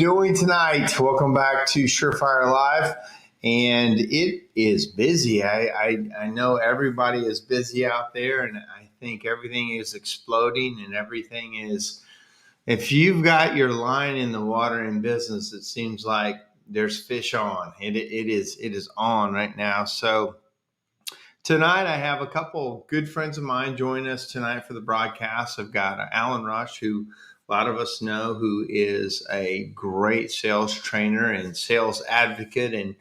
doing tonight? Welcome back to SureFire Live. And it is busy. I know everybody is busy out there, and I think everything is exploding and everything is, if you've got your line in the water in business, it seems like there's fish on. It is on right now. So tonight I have a couple good friends of mine joining us tonight for the broadcast. I've got Alan Rush, who a lot of us know, who is a great sales trainer and sales advocate, and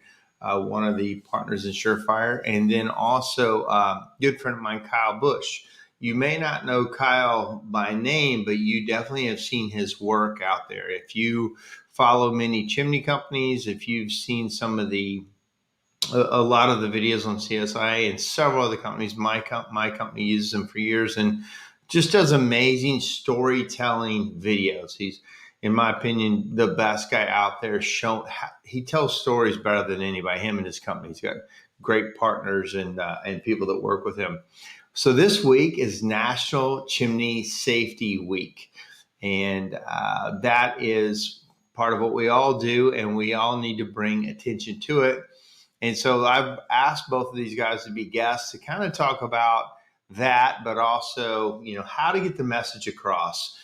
one of the partners in SureFire. And then also a good friend of mine, Kyle Bush. You may not know Kyle by name, but you definitely have seen his work out there. If you follow many chimney companies, if you've seen some of a lot of the videos on CSIA and several other companies, my company uses them for years and just does amazing storytelling videos. He's, in my opinion, the best guy out there. He tells stories better than anybody, him and his company. He's got great partners and people that work with him. So this week is National Chimney Safety Week. And that is part of what we all do, and we all need to bring attention to it. And so I've asked both of these guys to be guests to kind of talk about that, but also, how to get the message across,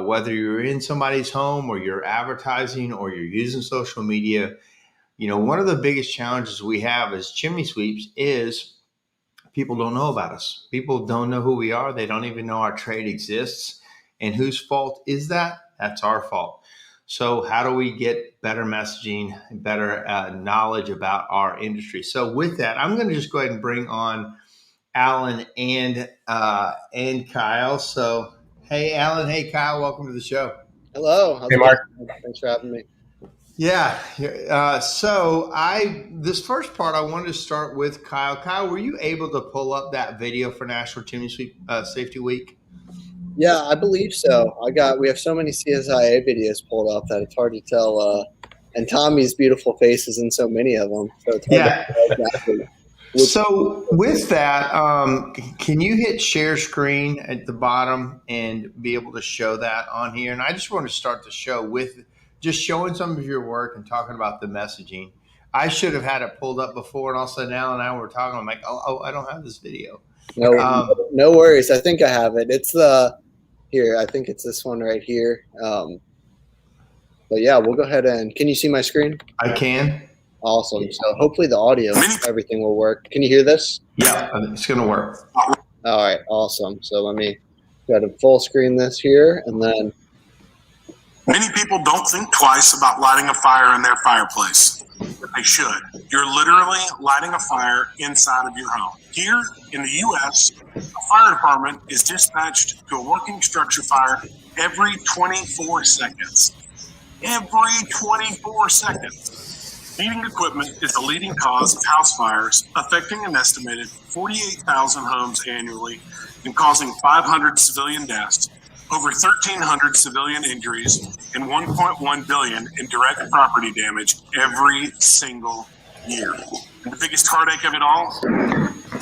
whether you're in somebody's home or you're advertising or you're using social media. One of the biggest challenges we have as chimney sweeps is people don't know about us. People don't know who we are. They don't even know our trade exists. And whose fault is that? That's our fault. So how do we get better messaging, better knowledge about our industry? So with that, I'm going to just go ahead and bring on Alan and Kyle. So, hey, Alan. Hey, Kyle. Welcome to the show. Hello. Hey, Mark. Thanks for having me. Yeah. So this first part, I wanted to start with Kyle. Kyle, were you able to pull up that video for National Chimney Sweep Safety Week? Yeah, I believe so. We have so many CSIA videos pulled up that it's hard to tell. And Tommy's beautiful faces in so many of them. So it's hard to tell exactly. So with that, can you hit share screen at the bottom and be able to show that on here? And I just want to start the show with just showing some of your work and talking about the messaging. I should have had it pulled up before, and all of a sudden Alan and I were talking. I'm like, oh, I don't have this video. No worries. I think I have it. It's here. I think it's this one right here. But yeah, we'll go ahead and. Can you see my screen? I can. Awesome. So hopefully the audio, everything will work. Can you hear this? Yeah, it's going to work. All right. Awesome. So let me go to full screen this here, and then. Many people don't think twice about lighting a fire in their fireplace, but they should. You're literally lighting a fire inside of your home. Here in the U.S., a fire department is dispatched to a working structure fire every 24 seconds. Every 24 seconds. Heating equipment is the leading cause of house fires, affecting an estimated 48,000 homes annually and causing 500 civilian deaths, over 1,300 civilian injuries, and $1.1 billion in direct property damage every single year. And the biggest heartache of it all,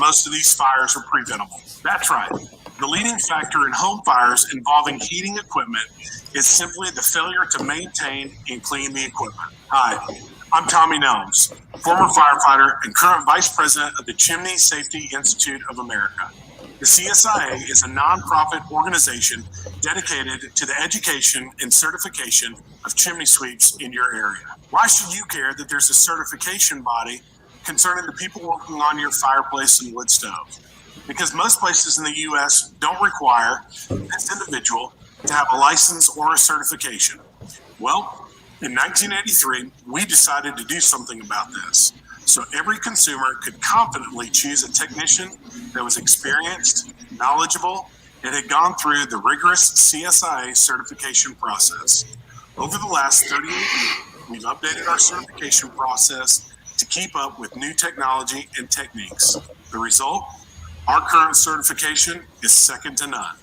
most of these fires are preventable. That's right. The leading factor in home fires involving heating equipment is simply the failure to maintain and clean the equipment. Hi, I'm Tommy Nelms, former firefighter and current vice president of the Chimney Safety Institute of America. The CSIA is a nonprofit organization dedicated to the education and certification of chimney sweeps in your area. Why should you care that there's a certification body concerning the people working on your fireplace and wood stove? Because most places in the U.S. don't require this individual to have a license or a certification. Well, in 1983, we decided to do something about this, so every consumer could confidently choose a technician that was experienced, knowledgeable, and had gone through the rigorous CSIA certification process. Over the last 38 years, we've updated our certification process to keep up with new technology and techniques. The result? Our current certification is second to none.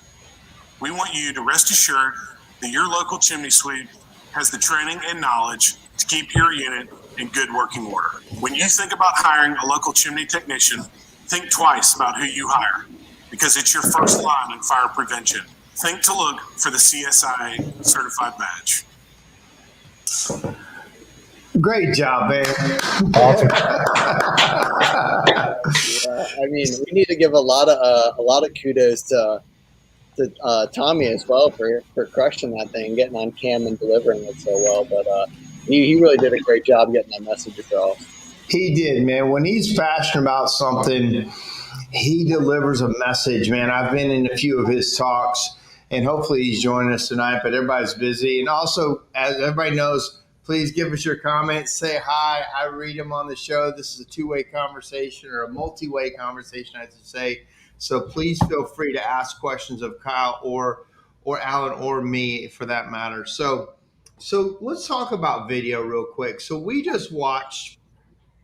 We want you to rest assured that your local chimney sweep has the training and knowledge to keep your unit in good working order. When you think about hiring a local chimney technician, think twice about who you hire, because it's your first line in fire prevention. Think to look for the CSIA certified badge. Great job, man. Yeah, I mean, we need to give a lot of kudos to Tommy as well for crushing that thing, getting on cam and delivering it so well. But he really did a great job getting that message across. He did, man. When he's passionate about something, he delivers a message, man. I've been in a few of his talks, and hopefully he's joining us tonight, but everybody's busy. And also, as everybody knows, please give us your comments. Say hi. I read them on the show. This is a two-way conversation, or a multi-way conversation, I should say. So please feel free to ask questions of Kyle or Alan or me for that matter. So let's talk about video real quick. So we just watched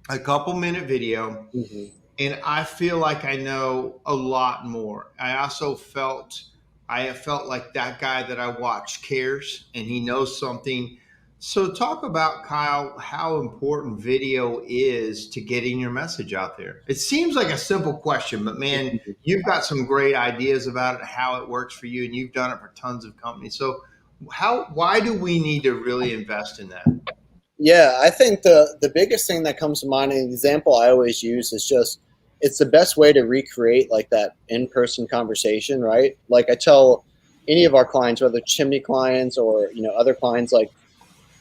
a couple-minute video. Mm-hmm. And I feel like I know a lot more. I felt like that guy that I watch cares and he knows something. So talk about, Kyle, how important video is to getting your message out there. It seems like a simple question, but man, you've got some great ideas about it, how it works for you, and you've done it for tons of companies. So why do we need to really invest in that? Yeah, I think the biggest thing that comes to mind, an example I always use is just, it's the best way to recreate like that in-person conversation, right? Like I tell any of our clients, whether chimney clients or, other clients, like,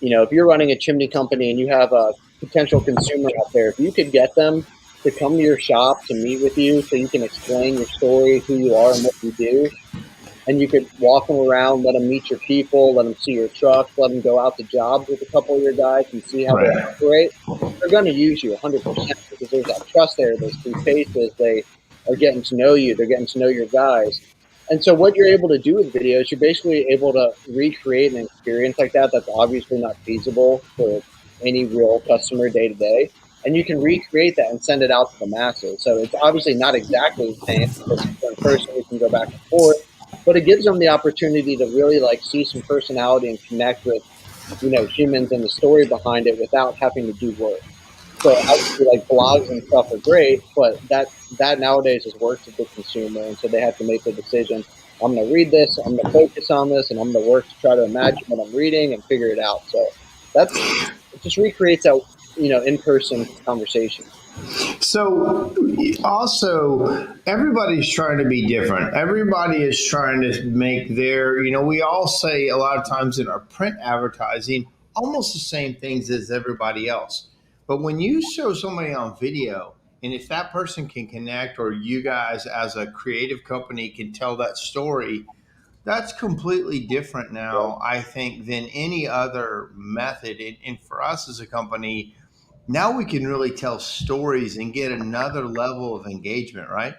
if you're running a chimney company and you have a potential consumer out there, if you could get them to come to your shop to meet with you so you can explain your story, who you are and what you do, and you could walk them around, let them meet your people, let them see your trucks, let them go out to jobs with a couple of your guys and see how they operate. They're going to use you 100% because there's that trust there. Those two faces, they are getting to know you. They're getting to know your guys. And so what you're able to do with videos, you're basically able to recreate an experience like that that's obviously not feasible for any real customer day to day. And you can recreate that and send it out to the masses. So it's obviously not exactly the same because in person we can go back and forth. But it gives them the opportunity to really like see some personality and connect with, humans and the story behind it without having to do work. So obviously like blogs and stuff are great, but that nowadays has worked with the consumer. And so they have to make the decision. I'm going to read this, I'm going to focus on this, and I'm going to work to try to imagine what I'm reading and figure it out. So it just recreates that, in-person conversation. So also, everybody's trying to be different. Everybody is trying to make their, we all say a lot of times in our print advertising, almost the same things as everybody else. But when you show somebody on video, and if that person can connect, or you guys as a creative company can tell that story, that's completely different now, I think, than any other method. And for us as a company, now we can really tell stories and get another level of engagement, right?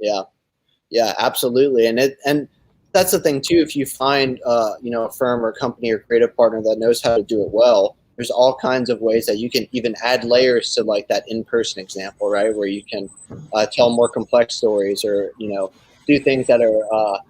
Yeah, absolutely. And that's the thing too. If you find, a firm or company or creative partner that knows how to do it well, there's all kinds of ways that you can even add layers to like that in-person example, right? Where you can tell more complex stories or, do things that are,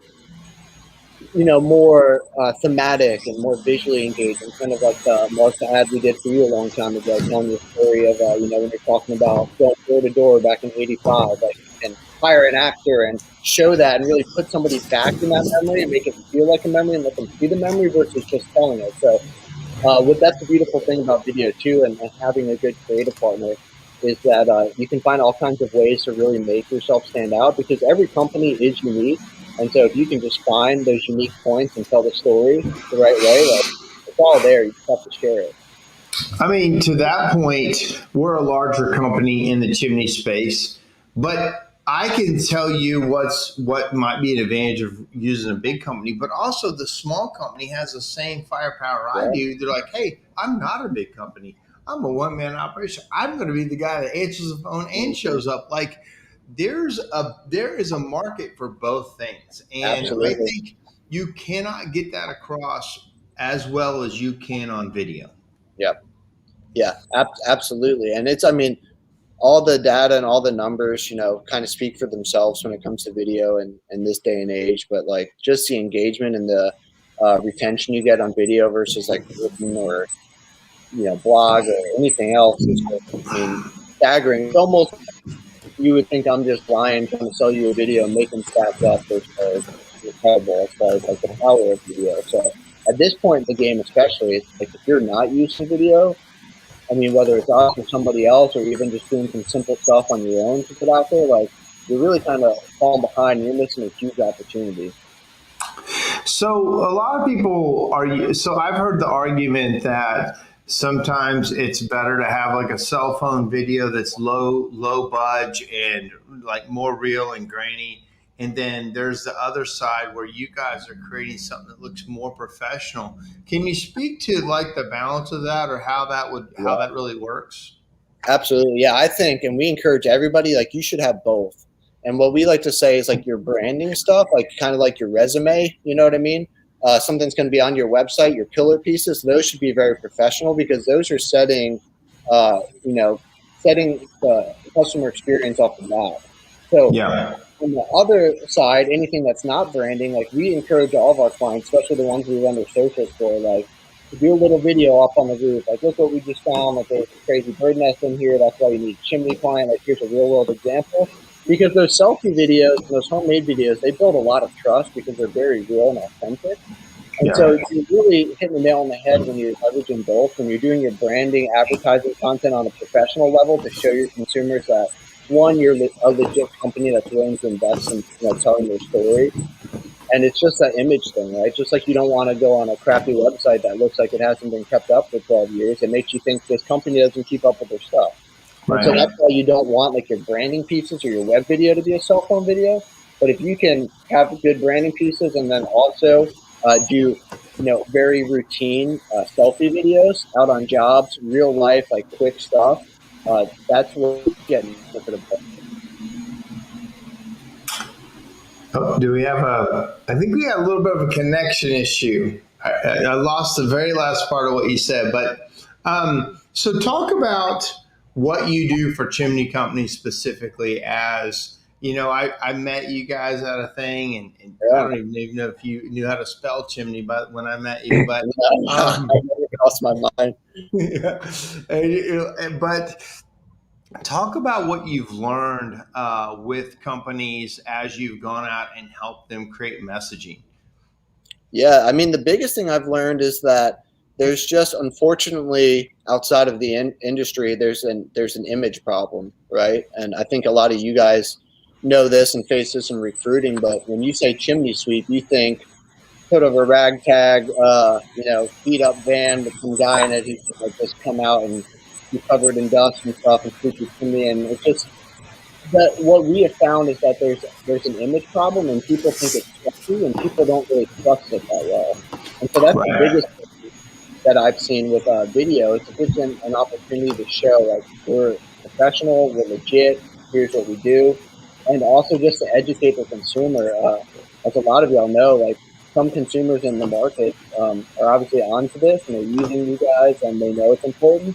more thematic and more visually engaging, kind of like the Martha ad we did for you a long time ago, telling the story of, when you're talking about going door to door back in '85, like you can hire an actor and show that and really put somebody back in that memory and make it feel like a memory and let them see the memory versus just telling it. So that's the beautiful thing about video too, and having a good creative partner is that you can find all kinds of ways to really make yourself stand out because every company is unique. And so if you can just find those unique points and tell the story the right way, like, it's all there. You just have to share it. I mean, to that point, we're a larger company in the chimney space, but I can tell you what might be an advantage of using a big company, but also the small company has the same firepower I do. They're like, hey, I'm not a big company. I'm a one-man operation. I'm going to be the guy that answers the phone and shows up. Like, there is a market for both things. And Absolutely. I think you cannot get that across as well as you can on video. Yeah, absolutely. And all the data and all the numbers, kind of speak for themselves when it comes to video and in this day and age. But like just the engagement and the retention you get on video versus like written or, blog or anything else is staggering. It's almost, you would think I'm just lying, trying to sell you a video, making stats up. It's incredible as far as like the power of video. So at this point in the game, especially, it's like if you're not using video, I mean, whether it's us or somebody else, or even just doing some simple stuff on your own to put out there, like you're really kind of falling behind. And you're missing a huge opportunity. So a lot of people are. So I've heard the argument that sometimes it's better to have like a cell phone video that's low budge and like more real and grainy. And then there's the other side where you guys are creating something that looks more professional. Can you speak to like the balance of that, or how that really works? Absolutely. Yeah, I think, and we encourage everybody, like you should have both. And what we like to say is like your branding stuff, like kind of like your resume, you know what I mean? Something's going to be on your website, your pillar pieces, those should be very professional because those are setting the customer experience off the map. So Yeah. on the other side, anything that's not branding, like we encourage all of our clients, especially the ones we run their socials for, like to do a little video up on the roof. Like, look what we just found. Like, there's a crazy bird nest in here. That's why you need a chimney client. Like, here's a real world example. Because those selfie videos, those homemade videos, they build a lot of trust because they're very real and authentic. And so you're really hitting the nail on the head when you're leveraging both, when you're doing your branding, advertising content on a professional level to show your consumers that, one, you're a legit company that's willing to invest in telling their story. And it's just that image thing, right? Just like you don't want to go on a crappy website that looks like it hasn't been kept up for 12 years. It makes you think this company doesn't keep up with their stuff. Right. And so that's why you don't want like your branding pieces or your web video to be a cell phone video. But if you can have good branding pieces and then also do very routine selfie videos out on jobs, real life, like quick stuff, that's what we're getting for the book. Oh, do we have I think we got a little bit of a connection issue. I lost the very last part of what you said, but so talk about what you do for chimney companies specifically. As you know, I met you guys at a thing, and I don't even know if you knew how to spell chimney, but when I met you, but I never crossed my mind. But talk about what you've learned with companies as you've gone out and helped them create messaging. Yeah, I mean, the biggest thing I've learned is that there's just, unfortunately, outside of the industry, there's an image problem, right? And I think a lot of you guys know this and face this in recruiting, but when you say chimney sweep, you think put of a ragtag, beat up van with some guy in it who's like just come out and be covered in dust and stuff and sweep your chimney. And it's just that what we have found is that there's an image problem, and people think it's sexy, and people don't really trust it that well. And so that's the biggest thing that I've seen with video. It gives them an opportunity to show like we're professional, we're legit, here's what we do, and also just to educate the consumer. As a lot of y'all know, like some consumers in the market are obviously onto this and they're using you guys and they know it's important.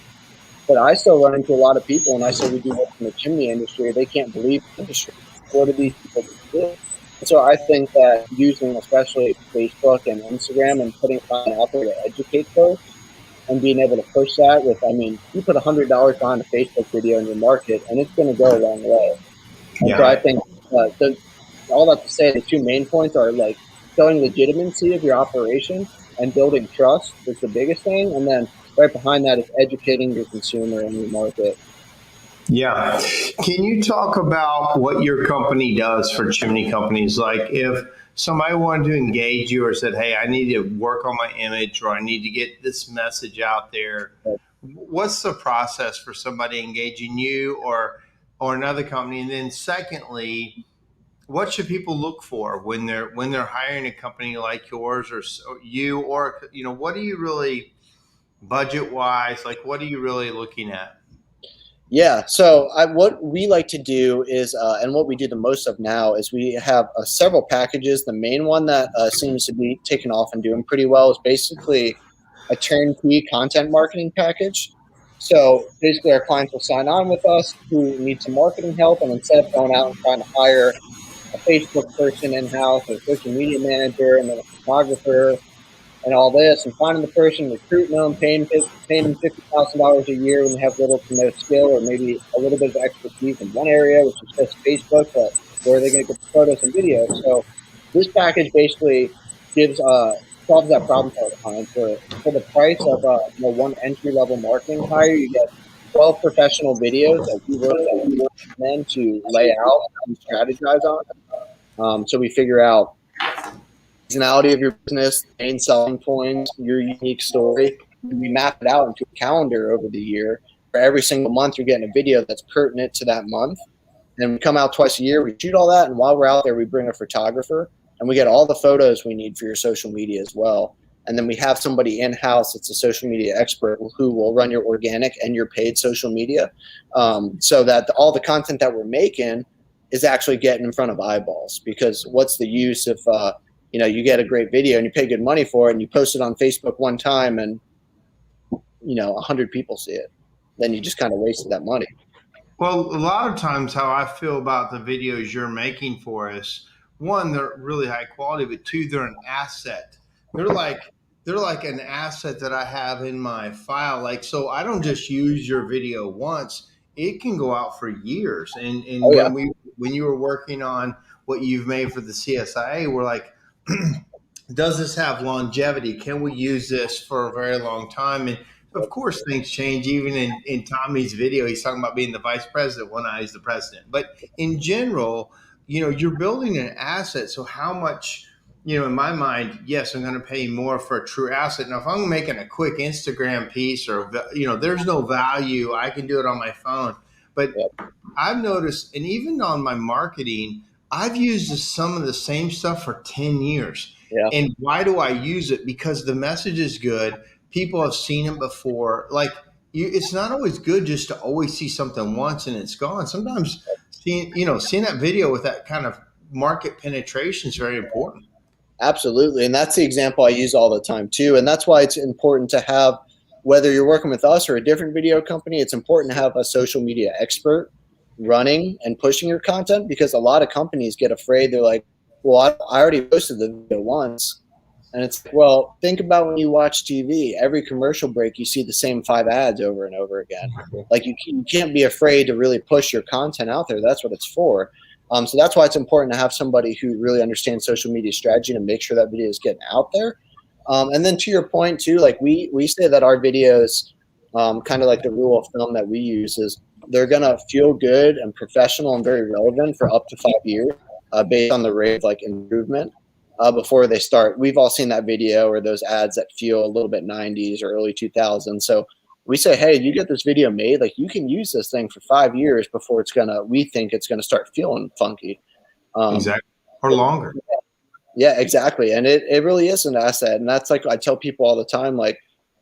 But I still run into a lot of people, and I say we do work in the chimney industry. They can't believe the industry. What do these people do? So I think that using especially Facebook and Instagram and putting content out there to educate folks and being able to push that with, I mean, you put $100 on a Facebook video in your market, and it's going to go a long way. And so I think all that to say, the two main points are like showing legitimacy of your operation and building trust is the biggest thing. And then right behind that is educating your consumer and your market. Yeah. Can you talk about what your company does for chimney companies? Like if somebody wanted to engage you or said, hey, I need to work on my image or I need to get this message out there, what's the process for somebody engaging you or another company? And then secondly, what should people look for when they're hiring a company like yours or you, or, what do you really budget wise, like what are you really looking at? Yeah, so what we like to do is, and what we do the most of now is we have several packages. The main one that seems to be taking off and doing pretty well is basically a turnkey content marketing package. So basically our clients will sign on with us who need some marketing help, and instead of going out and trying to hire a Facebook person in-house or a social media manager and then a photographer and all this, and finding the person, recruiting them, paying them $50,000 a year when they have little to no skill or maybe a little bit of expertise in one area, which is just Facebook, but where are they going to get the photos and videos? So this package basically gives solves that problem all the time. For the price of one entry-level marketing hire, you get 12 professional videos that we work with men to lay out and strategize on. So we figure out seasonality of your business, main selling points, your unique story. And we map it out into a calendar over the year. For every single month, you're getting a video that's pertinent to that month. And we come out twice a year, we shoot all that, and while we're out there, we bring a photographer, and we get all the photos we need for your social media as well. And then we have somebody in-house that's a social media expert who will run your organic and your paid social media, so that all the content that we're making is actually getting in front of eyeballs. Because what's the use if you get a great video and you pay good money for it and you post it on Facebook one time and 100 people see it? Then you just kind of wasted that money. Well, a lot of times how I feel about the videos you're making for us, one, they're really high quality, but two, they're an asset. They're like an asset that I have in my file. Like, so I don't just use your video once. It can go out for years. And when you were working on what you've made for the CSIA, we're like, does this have longevity? Can we use this for a very long time? And of course, things change. Even in Tommy's video, he's talking about being the vice president. One eye is the president. But in general, you're building an asset. So how much, in my mind, yes, I'm going to pay more for a true asset. Now, if I'm making a quick Instagram piece or, there's no value, I can do it on my phone. But I've noticed, and even on my marketing, I've used some of the same stuff for 10 years. Yeah. And why do I use it? Because the message is good. People have seen it before. Like, it's not always good just to always see something once and it's gone. Sometimes seeing that video with that kind of market penetration is very important. Absolutely. And that's the example I use all the time too. And that's why it's important to have, whether you're working with us or a different video company, it's important to have a social media expert running and pushing your content, because a lot of companies get afraid. They're like, well, I already posted the video once. And it's, well, think about when you watch TV, every commercial break, you see the same 5 ads over and over again. Like, you can't be afraid to really push your content out there. That's what it's for. So that's why it's important to have somebody who really understands social media strategy to make sure that video is getting out there. And then to your point too, like we say that our videos, kind of like the rule of thumb that we use is they're going to feel good and professional and very relevant for up to 5 years, based on the rate of like improvement. Before they start. We've all seen that video or those ads that feel a little bit 90s or early 2000s. So we say, hey, you get this video made, like you can use this thing for 5 years before we think it's gonna start feeling funky. Exactly. Or longer. Yeah, exactly. And it really is an asset. And that's like I tell people all the time, like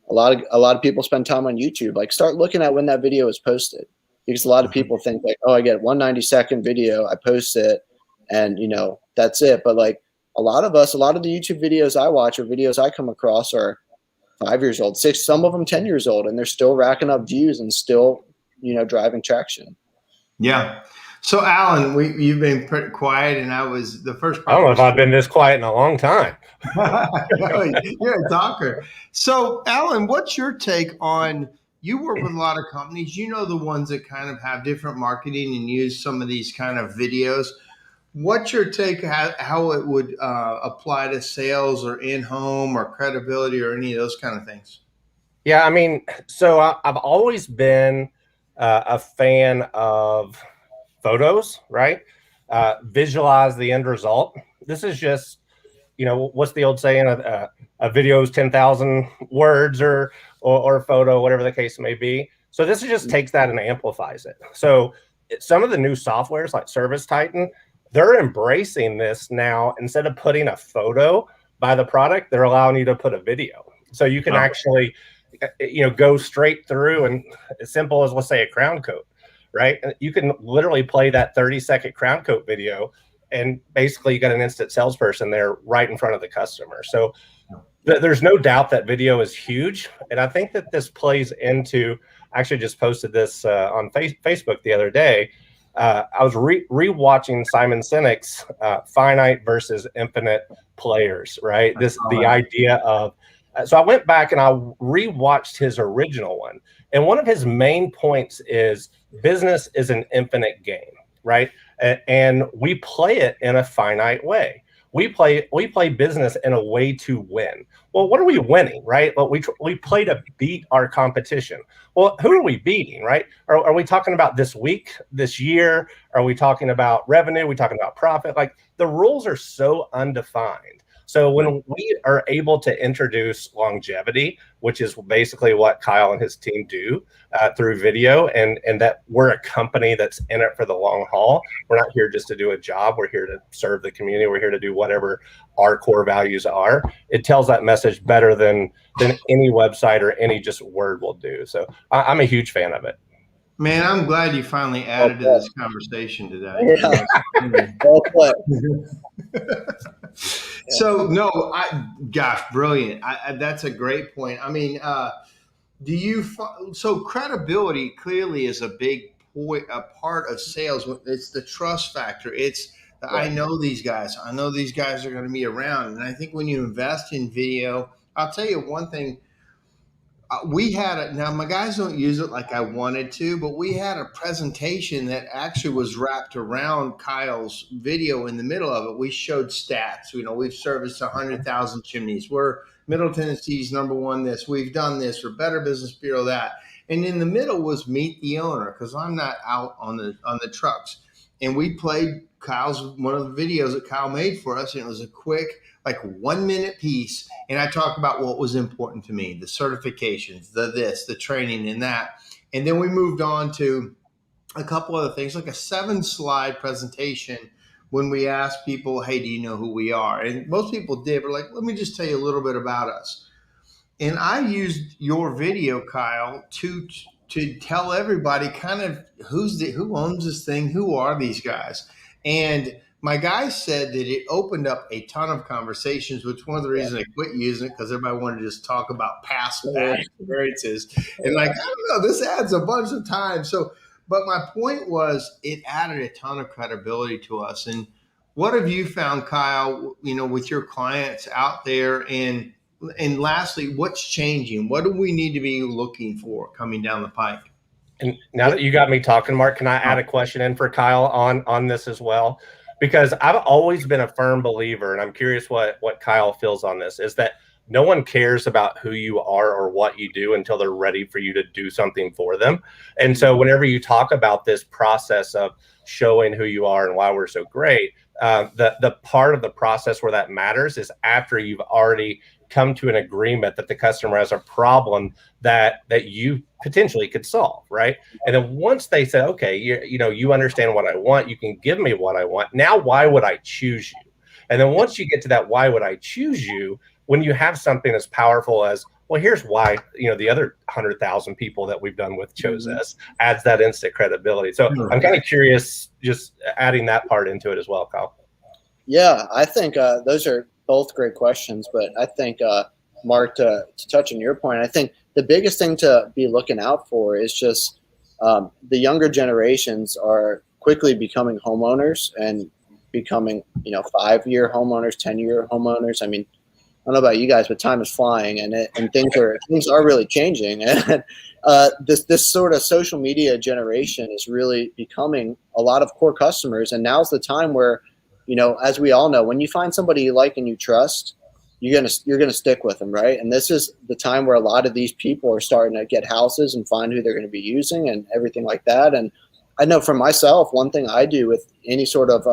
a lot of people spend time on YouTube. Like, start looking at when that video is posted. Because a lot of people think like, oh, I get 190-second video, I post it, and that's it. But like, a lot of the YouTube videos I watch or videos I come across are 5 years old, 6, some of them 10 years old, and they're still racking up views and still, driving traction. Yeah. So, Alan, you've been pretty quiet, and I was the first. I don't know if I've been this quiet in a long time. You're a talker. So, Alan, what's your take on? You work with a lot of companies. The ones that kind of have different marketing and use some of these kind of videos. What's your take how it would apply to sales or in-home or credibility or any of those kind of things? Yeah, I mean, so I've always been a fan of photos, right? Visualize the end result. This is just, what's the old saying? A video is 10,000 words or photo, whatever the case may be. So this just takes that and amplifies it. So some of the new softwares like Service Titan, they're embracing this now. Instead of putting a photo by the product, they're allowing you to put a video. So you can actually, go straight through, and as simple as, let's say, a crown coat, right? You can literally play that 30-second crown coat video, and basically you got an instant salesperson there right in front of the customer. So there's no doubt that video is huge. And I think that this plays into, I actually just posted this on Facebook the other day. I was rewatching Simon Sinek's finite versus infinite players, right? The idea of, so I went back and I rewatched his original one. And one of his main points is business is an infinite game, right? And we play it in a finite way. we play business in a way to win. Well, what are we winning, right? Well, we play to beat our competition. Well, who are we beating, right? Are we talking about this week, this year? Are we talking about revenue? Are we talking about profit? Like, the rules are so undefined. So when we are able to introduce longevity, which is basically what Kyle and his team do through video, and that we're a company that's in it for the long haul. We're not here just to do a job. We're here to serve the community. We're here to do whatever our core values are. It tells that message better than any website or any just word will do. So I'm a huge fan of it. Man, I'm glad you finally added to this conversation today. Yeah. Well played. So no, gosh, brilliant. That's a great point. I mean, so credibility clearly is a big point, a part of sales. It's the trust factor. It's I know these guys. I know these guys are going to be around. And I think when you invest in video, I'll tell you one thing. We had now my guys don't use it like I wanted to, but we had a presentation that actually was wrapped around Kyle's video in the middle of it. We showed stats. We've serviced 100,000 chimneys. We're Middle Tennessee's #1 this. We've done this. We're Better Business Bureau that. And in the middle was meet the owner, because I'm not out on the trucks. And we played one of the videos that Kyle made for us, and it was a quick, like 1 minute piece. And I talked about what was important to me, the certifications, the training and that. And then we moved on to a couple other things, like a 7-slide presentation when we asked people, hey, do you know who we are? And most people did, but like, let me just tell you a little bit about us. And I used your video, Kyle, to tell everybody kind of who owns this thing, who are these guys. And my guys said that it opened up a ton of conversations, which one of the reasons I quit using it, because everybody wanted to just talk about past bad experiences. And like, I don't know, this adds a bunch of time. So, but my point was it added a ton of credibility to us. And what have you found, Kyle, with your clients out there? And lastly, what's changing? What do we need to be looking for coming down the pike? And now that you got me talking, Mark, can I add a question in for Kyle on this as well? Because I've always been a firm believer, and I'm curious what Kyle feels on this, is that no one cares about who you are or what you do until they're ready for you to do something for them. And so whenever you talk about this process of showing who you are and why we're so great, the part of the process where that matters is after you've already come to an agreement that the customer has a problem that you potentially could solve, right? And then once they say, okay, you understand what I want, you can give me what I want. Now, why would I choose you? And then once you get to that, why would I choose you? When you have something as powerful as, well, here's why, the other 100,000 people that we've done with chose us, adds that instant credibility. So I'm kind of curious, just adding that part into it as well, Kyle. Yeah, I think those are both great questions, but I think, Mark, to touch on your point, I think the biggest thing to be looking out for is just the younger generations are quickly becoming homeowners and becoming, 5-year homeowners, 10-year homeowners. I mean, I don't know about you guys, but time is flying, and things are really changing. And this sort of social media generation is really becoming a lot of core customers. And now's the time where, as we all know, when you find somebody you like and you trust, you're gonna stick with them, right? And this is the time where a lot of these people are starting to get houses and find who they're going to be using and everything like that. And I know for myself, one thing I do with any sort of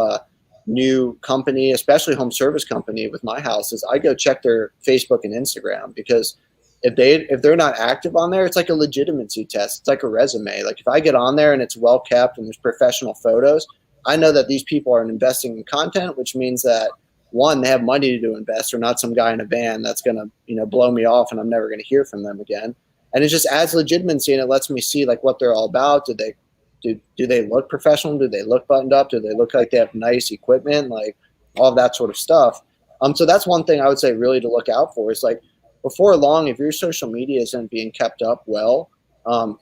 new company, especially home service company with my house, is I go check their Facebook and Instagram, because if they're not active on there, it's like a legitimacy test. It's like a resume. Like if I get on there and it's well kept and there's professional photos, I know that these people are investing in content, which means that, one, they have money to invest. They're not some guy in a van that's going to, blow me off and I'm never going to hear from them again. And it just adds legitimacy, and it lets me see like what they're all about. Do they look professional? Do they look buttoned up? Do they look like they have nice equipment? Like all of that sort of stuff. So that's one thing I would say really to look out for, is like before long, if your social media isn't being kept up well,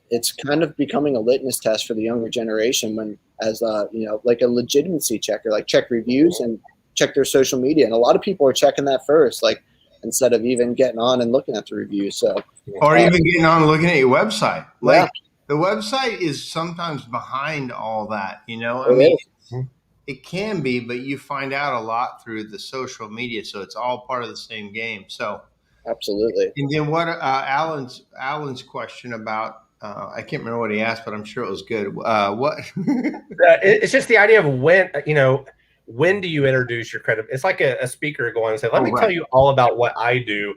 it's kind of becoming a litmus test for the younger generation like a legitimacy checker, like check reviews and check their social media. And a lot of people are checking that first, like instead of even getting on and looking at the reviews. So, or even getting on and looking at your website. Like the website is sometimes behind all that, I mean, it can be, but you find out a lot through the social media, so it's all part of the same game. So, Absolutely. and then what Alan's question about I can't remember what he asked, but I'm sure it was good. What? It's just the idea of when do you introduce your credit? It's like a speaker going and say, let me tell you all about what I do.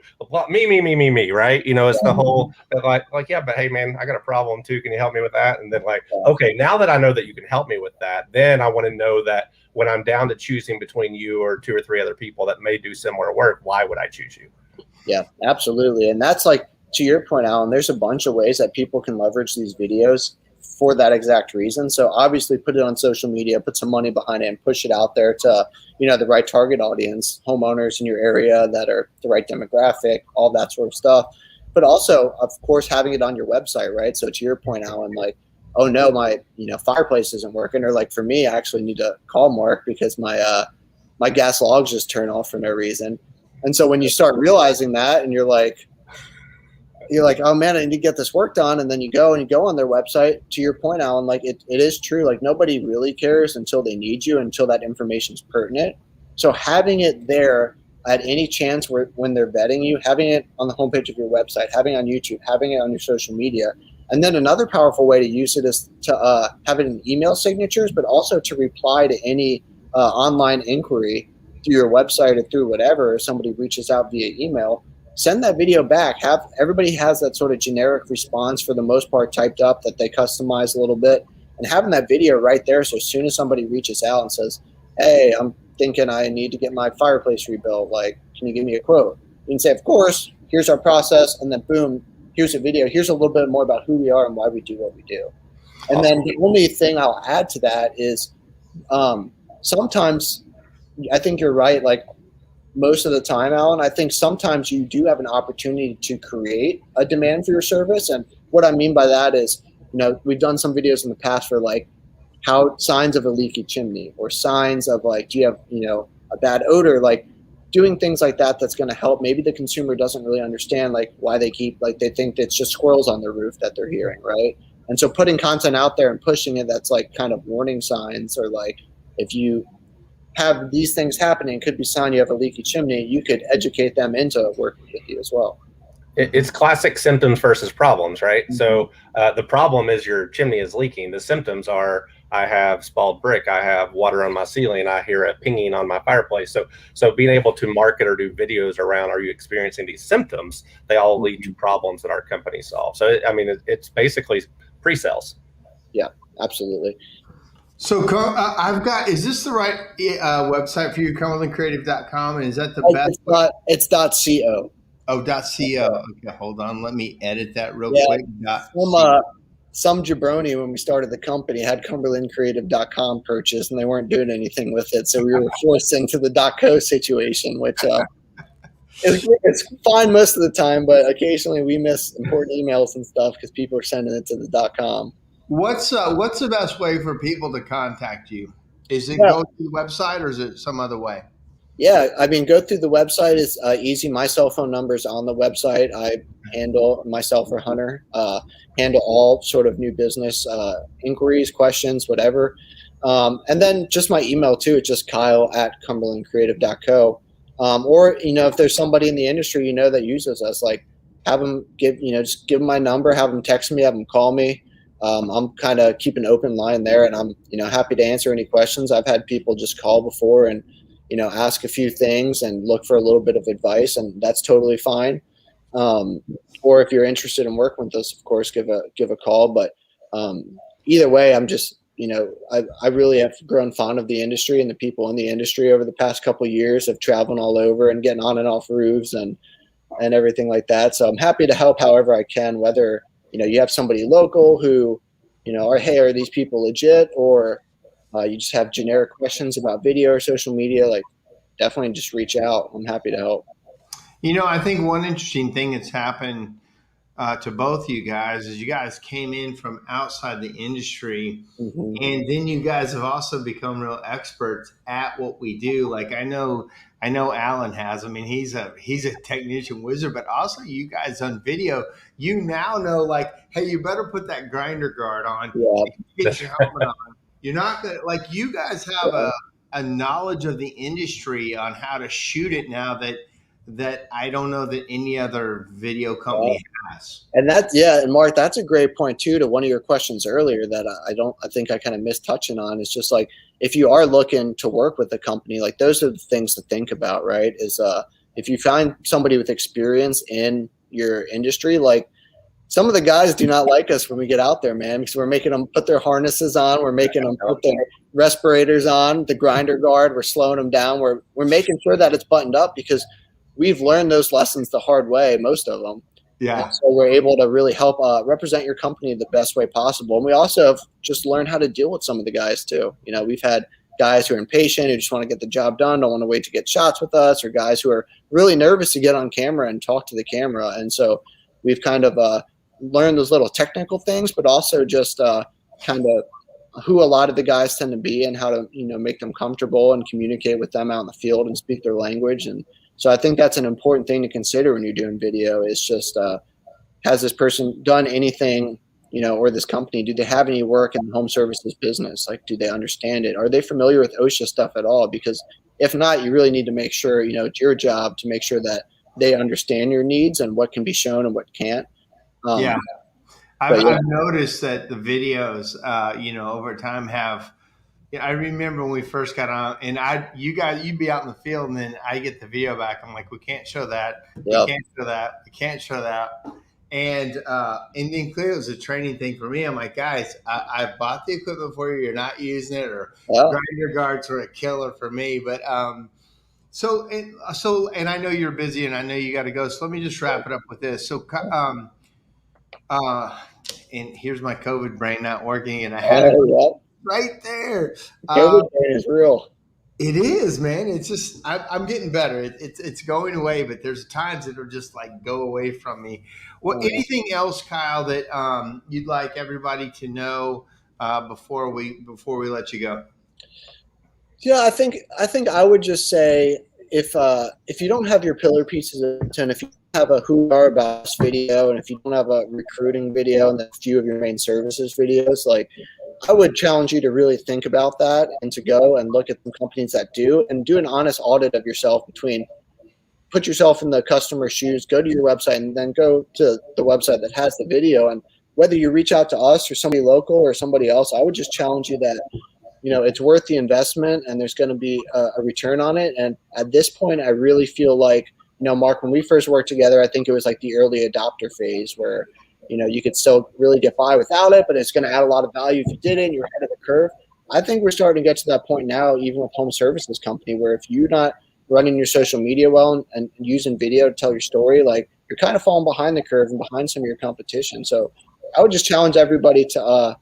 Me, right? It's the whole like, yeah, but hey man, I got a problem too. Can you help me with that? And then like, okay, now that I know that you can help me with that, then I want to know that when I'm down to choosing between you or 2 or 3 other people that may do similar work, why would I choose you? Yeah, absolutely. And that's like, to your point, Alan, there's a bunch of ways that people can leverage these videos for that exact reason. So obviously put it on social media, put some money behind it, and push it out there to, the right target audience, homeowners in your area that are the right demographic, all that sort of stuff. But also, of course, having it on your website, right? So to your point, Alan, like, oh no, my fireplace isn't working, or like for me, I actually need to call Mark because my gas logs just turn off for no reason. And so when you start realizing that, and you're like, oh man, I need to get this work done. And then you go on their website. To your point, Alan, like it is true. Like nobody really cares until they need you, until that information is pertinent. So having it there at any chance when they're vetting you, having it on the homepage of your website, having it on YouTube, having it on your social media. And then another powerful way to use it is to have it in email signatures, but also to reply to any online inquiry through your website or through whatever. If somebody reaches out via email, send that video back. Everybody has that sort of generic response for the most part typed up that they customize a little bit, and having that video right there. So as soon as somebody reaches out and says, hey, I'm thinking I need to get my fireplace rebuilt, like, can you give me a quote? You can say, of course, here's our process. And then boom, here's a video. Here's a little bit more about who we are and why we do what we do. And then the only thing I'll add to that is sometimes I think you're right. Like most of the time, Alan, I think sometimes you do have an opportunity to create a demand for your service. And what I mean by that is, we've done some videos in the past for like how signs of a leaky chimney, or signs of like, do you have, a bad odor, like doing things like that. That's going to help. Maybe the consumer doesn't really understand like why they think it's just squirrels on their roof that they're hearing. Right. And so putting content out there and pushing it, that's like kind of warning signs, or like if you have these things happening, could be sign you have a leaky chimney, you could educate them into working with you as well. It's classic symptoms versus problems, right? Mm-hmm. So the problem is your chimney is leaking. The symptoms are I have spalled brick, I have water on my ceiling, I hear a pinging on my fireplace. So being able to market or do videos around, are you experiencing these symptoms? They all lead to problems that our company solves. So it's basically pre-sales. Yeah, absolutely. So is this the right website for you, CumberlandCreative.com? And is that the best? It's .co. Oh, .co. Okay, hold on. Let me edit that real quick. Some jabroni, when we started the company, had CumberlandCreative.com purchased, and they weren't doing anything with it. So we were forced into the .co situation, which it's fine most of the time, but occasionally we miss important emails and stuff because people are sending it to the .com. What's the best way for people to contact you? Is it go to the website, or is it some other way? Yeah, go through the website. Is easy. My cell phone number is on the website. I handle, myself or Hunter, handle all sort of new business inquiries, questions, whatever. And then just my email too. It's just kyle@cumberlandcreative.co. Or, if there's somebody in the industry, that uses us, like have them just give them my number, have them text me, have them call me. I'm kind of keep an open line there, and I'm, happy to answer any questions. I've had people just call before and, ask a few things and look for a little bit of advice, and that's totally fine. Or if you're interested in working with us, of course, give a call. But either way, I'm just, I really have grown fond of the industry and the people in the industry over the past couple of years of traveling all over and getting on and off roofs and everything like that. So I'm happy to help however I can, whether you have somebody local who, are these people legit, or you just have generic questions about video or social media, like definitely just reach out. I'm happy to help. I think one interesting thing that's happened to both you guys is you guys came in from outside the industry, mm-hmm. and then you guys have also become real experts at what we do. Like I know Alan has. He's a technician wizard, but also you guys on video, you now know, like, hey, you better put that grinder guard on. Yeah. Get your helmet on. You're not gonna like you guys have a knowledge of the industry on how to shoot it now that I don't know that any other video company has. And and Mark, that's a great point too, to one of your questions earlier that I think I kind of missed touching on. It's just like, if you are looking to work with a company, like those are the things to think about, right? Is if you find somebody with experience in your industry, like some of the guys do not like us when we get out there, man, because we're making them put their harnesses on. We're making them put their respirators on, the grinder guard. We're slowing them down. We're making sure that it's buttoned up because we've learned those lessons the hard way, most of them. Yeah. And so we're able to really help represent your company the best way possible. And we also have just learned how to deal with some of the guys too. You know, we've had guys who are impatient, who just want to get the job done, don't want to wait to get shots with us, or guys who are really nervous to get on camera and talk to the camera. And so we've kind of learned those little technical things, but also just kind of who a lot of the guys tend to be and how to, make them comfortable and communicate with them out in the field and speak their language. And so I think that's an important thing to consider when you're doing video is just, has this person done anything, or this company, do they have any work in the home services business? Like, do they understand it? Are they familiar with OSHA stuff at all? Because if not, you really need to make sure, it's your job to make sure that they understand your needs and what can be shown and what can't. Yeah. I've noticed that the videos, over time have, I remember when we first got on and you'd be out in the field and then I get the video back. I'm like, we can't show that. Yep. We can't show that. We can't show that. And then clearly it was a training thing for me. I'm like, guys, I bought the equipment for you. You're not using it, or grinder guards are a killer for me. But so I know you're busy and I know you got to go. So let me just wrap it up with this. So, and here's my COVID brain not working, and I had it right there. COVID brain is real. It is, man. It's just I'm getting better. It's going away, but there's times it'll just like go away from me. Well, anything else, Kyle, that you'd like everybody to know before we let you go? Yeah, I think I would just say if you don't have your pillar pieces of 10, if you have a who you are about us video, and if you don't have a recruiting video and a few of your main services videos, like I would challenge you to really think about that and to go and look at some companies that do and do an honest audit of yourself put yourself in the customer's shoes, go to your website and then go to the website that has the video. And whether you reach out to us or somebody local or somebody else, I would just challenge you that, it's worth the investment and there's going to be a return on it. And at this point, I really feel like, Mark, when we first worked together, I think it was like the early adopter phase where, you could still really get by without it, but it's going to add a lot of value if you did it and you're ahead of the curve. I think we're starting to get to that point now, even with home services company, where if you're not running your social media well and using video to tell your story, like you're kind of falling behind the curve and behind some of your competition. So I would just challenge everybody to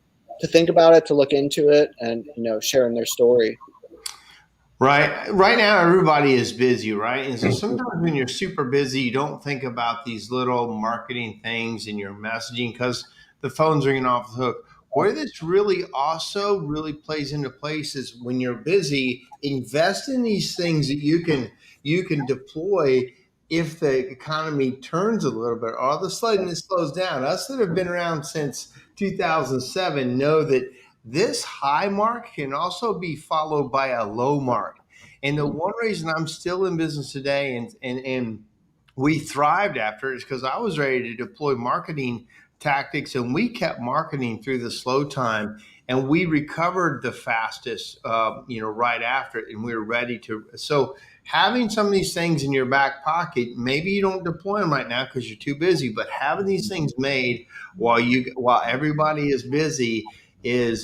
think about it, to look into it and, sharing their story. Right now, everybody is busy, right? And so sometimes when you're super busy, you don't think about these little marketing things in your messaging because the phone's ringing off the hook. Where this really also really plays into place is when you're busy, invest in these things that you can deploy if the economy turns a little bit, or all of a sudden it slows down. Us that have been around since 2007 know that this high mark can also be followed by a low mark. And the one reason I'm still in business today and we thrived after it is because I was ready to deploy marketing tactics and we kept marketing through the slow time and we recovered the fastest, right after it, and we were ready to. So having some of these things in your back pocket, maybe you don't deploy them right now because you're too busy, but having these things made while everybody is busy is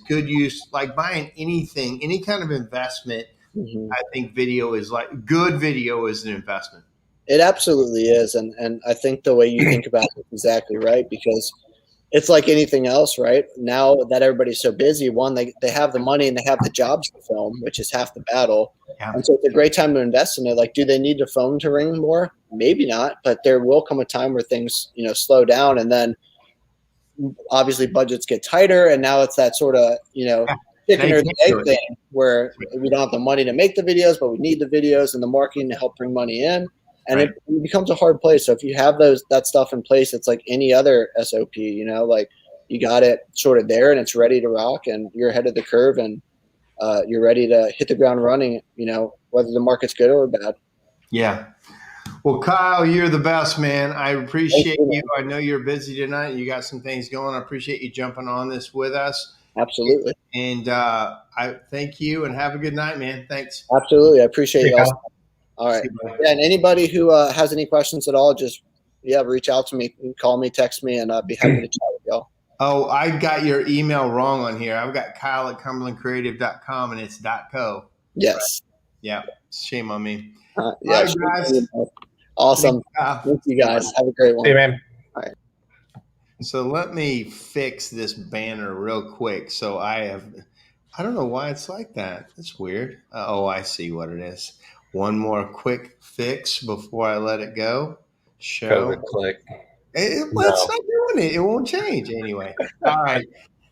good use. Like buying anything, any kind of investment. Mm-hmm. I think good video is an investment. It absolutely is. And I think the way you think about it is exactly right, because it's like anything else, right? Now that everybody's so busy, one, they have the money and they have the jobs to film, which is half the battle. Yeah. And so it's a great time to invest in it. Like, do they need the phone to ring more? Maybe not, but there will come a time where things, slow down, and then obviously budgets get tighter, and now it's that sort of, chicken or the egg thing where we don't have the money to make the videos, but we need the videos and the marketing to help bring money in. And right. It becomes a hard place. So if you have that stuff in place, it's like any other SOP, like you got it sort of there and it's ready to rock and you're ahead of the curve and you're ready to hit the ground running, whether the market's good or bad. Yeah. Well, Kyle, you're the best, man. I appreciate Thank you. I know you're busy tonight. You got some things going. I appreciate you jumping on this with us. Absolutely. And I thank you and have a good night, man. Thanks. Absolutely. I appreciate you all. All right. See you, buddy. Yeah, and anybody who has any questions at all, just reach out to me, call me, text me, and I'd be happy to chat with y'all. Oh, I got your email wrong on here. I've got Kyle at CumberlandCreative.com and it's .co. Yes. Yeah. Shame on me. Yeah. All right, guys. Awesome. Thank you, guys. Have a great one. Hey, man. All right. So let me fix this banner real quick. So I don't know why it's like that. That's weird. Oh, I see what it is. One more quick fix before I let it go. Show. COVID click. It's not doing it. It won't change anyway. All right.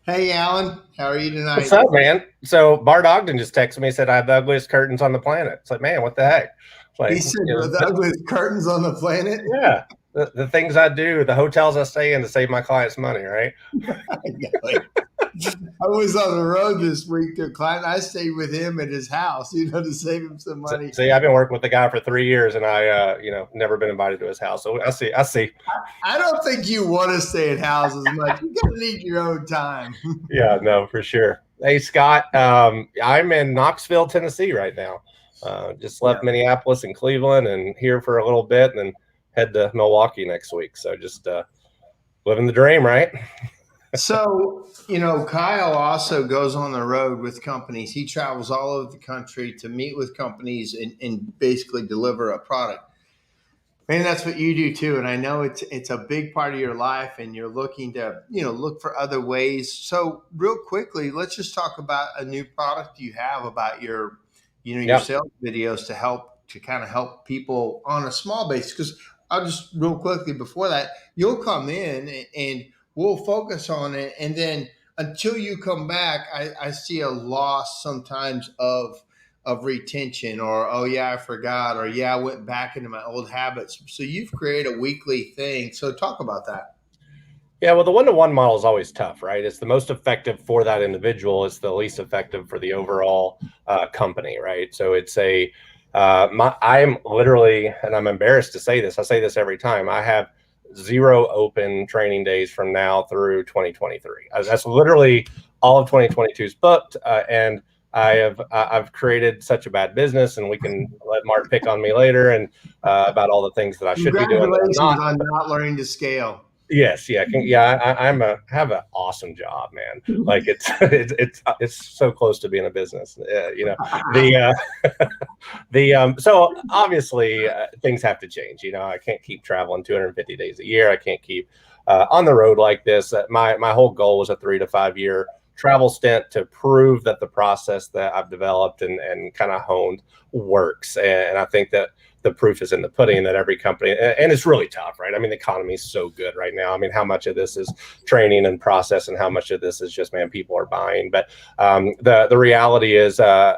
Hey, Alan, how are you tonight? What's up, man? So Bart Ogden just texted me and said I have the ugliest curtains on the planet. It's like, man, what the heck? Like, He said the ugliest curtains on the planet. Yeah. The things I do, the hotels I stay in to save my clients money, right? I was on the road this week to a client. I stayed with him at his house, to save him some money. See, I've been working with the guy for 3 years, and I, never been invited to his house. So I see. I don't think you want to stay at houses much. You gotta need your own time. Yeah, no, for sure. Hey, Scott, I'm in Knoxville, Tennessee right now. Just left Minneapolis and Cleveland, and here for a little bit, and then head to Milwaukee next week. So just living the dream, right? So, Kyle also goes on the road with companies. He travels all over the country to meet with companies and basically deliver a product. And that's what you do too. And I know it's a big part of your life and you're looking to, look for other ways. So real quickly, let's just talk about a new product you have about your sales videos to kind of help people on a small basis. Because I'll just real quickly before that, you'll come in and we'll focus on it. And then until you come back, I see a loss sometimes of retention or, oh yeah, I forgot, or yeah, I went back into my old habits. So you've created a weekly thing. So talk about that. Yeah, well, the one-to-one model is always tough, right? It's the most effective for that individual. It's the least effective for the overall company, right? So it's I'm literally, and I'm embarrassed to say this, I say this every time, I have 0 open training days from now through 2023. That's literally all of 2022 is booked, and I've created such a bad business, and we can let Mark pick on me later and about all the things that I should be doing. Congratulations on not learning to scale. Yes, yeah, I have an awesome job, man. Like it's so close to being a business. So obviously things have to change. I can't keep traveling 250 days a year. I can't keep on the road like this. My whole goal was a 3 to 5 year travel stint to prove that the process that I've developed and kind of honed works. And I think that the proof is in the pudding, that every company, and it's really tough, right? I mean, the economy is so good right now. I mean, how much of this is training and process and how much of this is just, man, people are buying. But the reality is I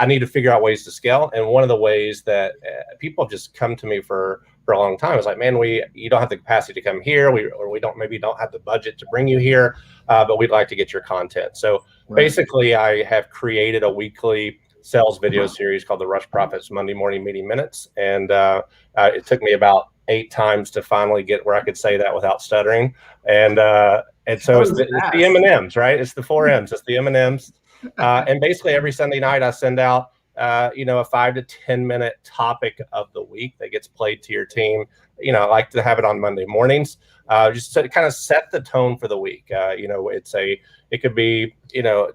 need to figure out ways to scale. And one of the ways that people just come to me for a long time is like, man, you don't have the capacity to come here. We don't have the budget to bring you here, but we'd like to get your content. So basically I have created a weekly sales video series called the Rush Profits Monday Morning Meeting Minutes. And it took me about 8 times to finally get where I could say that without stuttering. And so it's the M&Ms, right? It's the 4 M's. It's the M&Ms. And basically every Sunday night I send out, a 5 to 10 minute topic of the week that gets played to your team. I like to have it on Monday mornings, just to kind of set the tone for the week. It could be,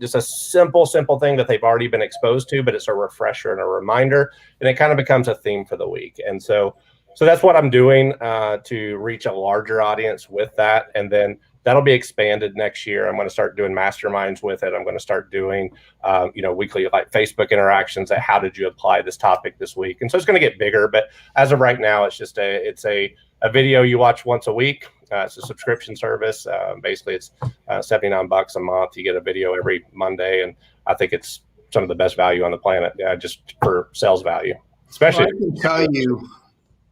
just a simple thing that they've already been exposed to, but it's a refresher and a reminder, and it kind of becomes a theme for the week. And so that's what I'm doing to reach a larger audience with that. And then that'll be expanded next year. I'm going to start doing masterminds with it. I'm going to start doing, weekly like Facebook interactions at how did you apply this topic this week? And so it's going to get bigger, but as of right now, it's just a video you watch once a week. It's a subscription service. Basically it's $79 a month. You get a video every Monday. And I think it's some of the best value on the planet, just for sales value, especially. Well, I can tell you,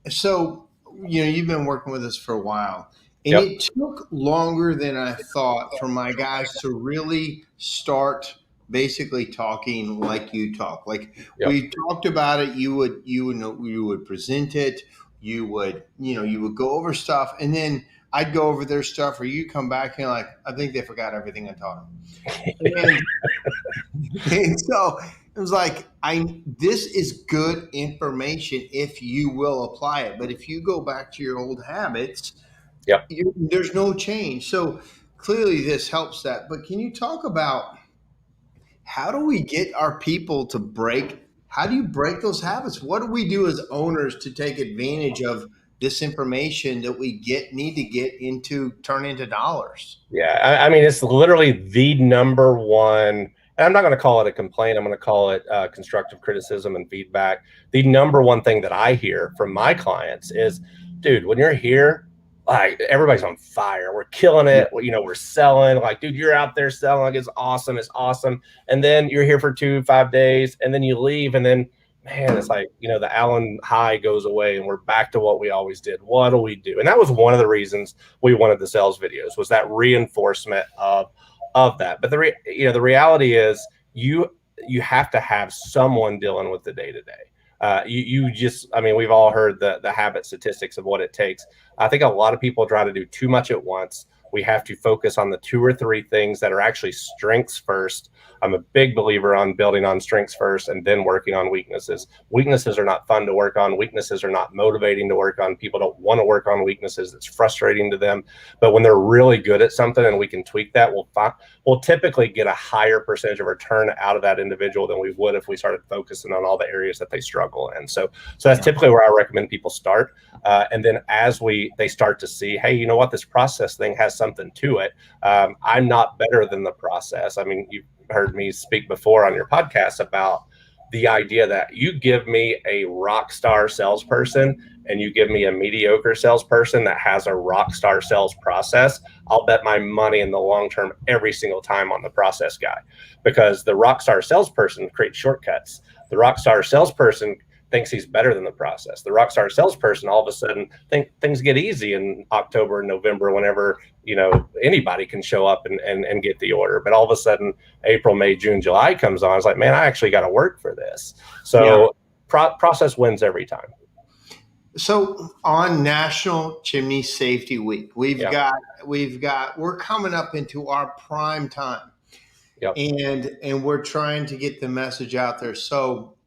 so, you've been working with us for a while. And it took longer than I thought for my guys to really start basically talking like you talk. Like we talked about it, you would present it, you would go over stuff, and then I'd go over their stuff, or you come back and you're like, I think they forgot everything I taught them. And so it was like, this is good information if you will apply it. But if you go back to your old habits, there's no change. So clearly this helps that. But can you talk about how do we get our people to how do you break those habits? What do we do as owners to take advantage of this information that we need to get turn into dollars? Yeah. I mean, it's literally the number one, and I'm not going to call it a complaint. I'm going to call it constructive criticism and feedback. The number one thing that I hear from my clients is, dude, when you're here, like everybody's on fire. We're killing it. We're selling. Like, dude, you're out there selling. Like, it's awesome. It's awesome. And then you're here for 5 days, and then you leave, and then, man, it's like, the Allen high goes away, and we're back to what we always did. What do we do? And that was one of the reasons we wanted the sales videos, was that reinforcement of that. But the reality is you have to have someone dealing with the day-to-day. We've all heard the habit statistics of what it takes. I think a lot of people try to do too much at once. We have to focus on the 2 or 3 things that are actually strengths first. I'm a big believer on building on strengths first and then working on weaknesses. Weaknesses are not fun to work on. Weaknesses are not motivating to work on. People don't want to work on weaknesses. It's frustrating to them. But when they're really good at something and we can tweak that, we'll typically get a higher percentage of return out of that individual than we would if we started focusing on all the areas that they struggle in. So that's typically where I recommend people start. And then as they start to see, hey, you know what, this process thing has something to it. I'm not better than the process. I mean, you've heard me speak before on your podcast about the idea that you give me a rock star salesperson and you give me a mediocre salesperson that has a rock star sales process, I'll bet my money in the long term every single time on the process guy, because the rock star salesperson creates shortcuts. The rock star salesperson thinks he's better than the process. The rock star salesperson all of a sudden think things get easy in October and November, whenever anybody can show up and get the order. But all of a sudden April, May, June, July comes on. It's like, man, I actually got to work for this. So process wins every time. So on National Chimney Safety Week, we're coming up into our prime time. And we're trying to get the message out there. So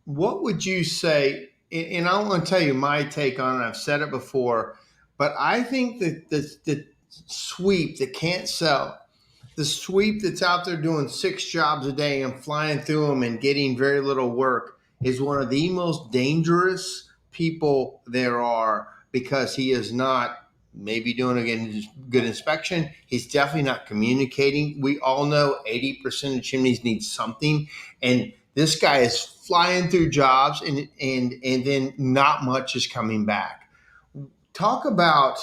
what would you say? And I want to tell you my take on it. I've said it before, but I think that the sweep that can't sell, the sweep that's out there doing 6 jobs a day and flying through them and getting very little work, is one of the most dangerous people there are, because he is not maybe doing a good inspection. He's definitely not communicating. We all know 80% of chimneys need something, and this guy is flying through jobs and then not much is coming back. Talk about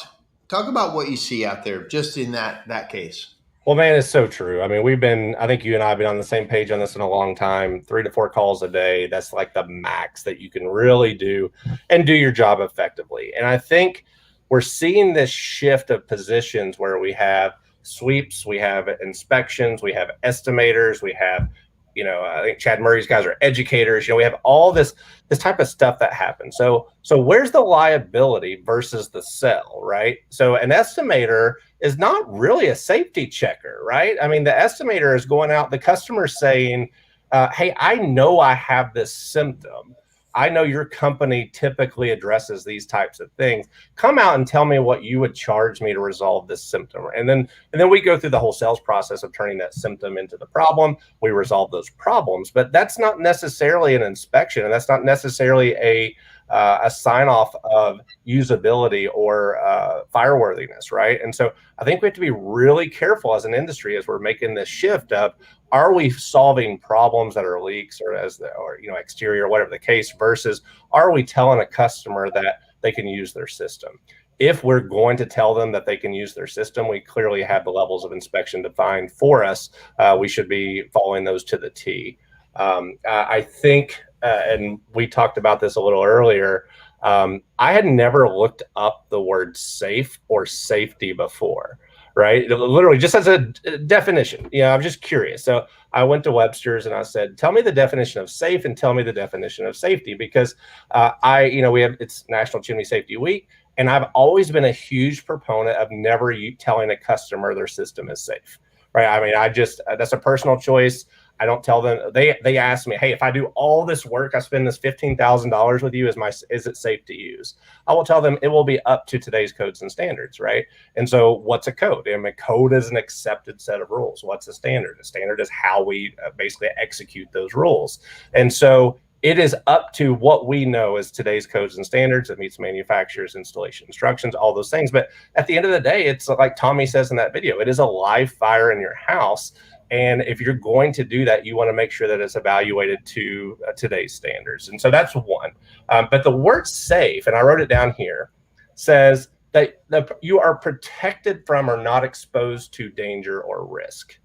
what you see out there just in that case. Well, man, it's so true. I mean, I think you and I have been on the same page on this in a long time. 3 to 4 calls a day. That's like the max that you can really do and do your job effectively. And I think we're seeing this shift of positions where we have sweeps, we have inspections, we have estimators, we have, I think Chad Murray's guys are educators. We have all this type of stuff that happens. So where's the liability versus the sell, right? So an estimator is not really a safety checker, right? I mean, the estimator is going out, the customer's saying, hey, I know I have this symptom. I know your company typically addresses these types of things. Come out and tell me what you would charge me to resolve this symptom. And then we go through the whole sales process of turning that symptom into the problem. We resolve those problems, but that's not necessarily an inspection, and that's not necessarily a sign off of usability or fireworthiness, right? And so I think we have to be really careful as an industry as we're making this shift of, are we solving problems that are leaks or exterior, whatever the case, versus are we telling a customer that they can use their system? If we're going to tell them that they can use their system, we clearly have the levels of inspection defined for us. We should be following those to the T. I think and we talked about this a little earlier. I had never looked up the word safe or safety before, right? Literally just as a definition. I'm just curious. So I went to Webster's and I said, tell me the definition of safe and tell me the definition of safety, because it's National Chimney Safety Week. And I've always been a huge proponent of never telling a customer their system is safe, right? I mean, that's a personal choice. I don't tell them. They ask me, hey, if I do all this work, I spend this $15,000 with you, is it safe to use? I will tell them it will be up to today's codes and standards, right? And so what's a code? I mean, code is an accepted set of rules. What's a standard? A standard is how we basically execute those rules. And so it is up to what we know as today's codes and standards that meets manufacturer's installation instructions, all those things. But at the end of the day, it's like Tommy says in that video, it is a live fire in your house. And if you're going to do that, you want to make sure that it's evaluated to today's standards. And so that's one. But the word safe, and I wrote it down here, says that you are protected from or not exposed to danger or risk,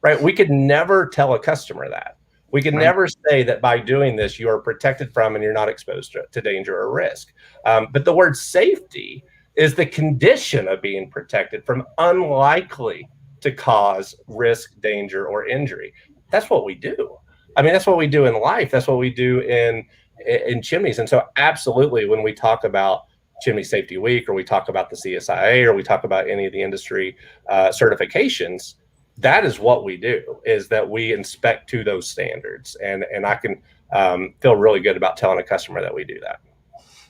right? We could never tell a customer that. We can never say that by doing this, you are protected from and you're not exposed to danger or risk. But the word safety is the condition of being protected from unlikely to cause risk, danger, or injury. That's what we do. I mean, that's what we do in life. That's what we do in chimneys. And so absolutely, when we talk about Chimney Safety Week, or we talk about the CSIA, or we talk about any of the industry certifications, that is what we do, is that we inspect to those standards. And I can feel really good about telling a customer that we do that.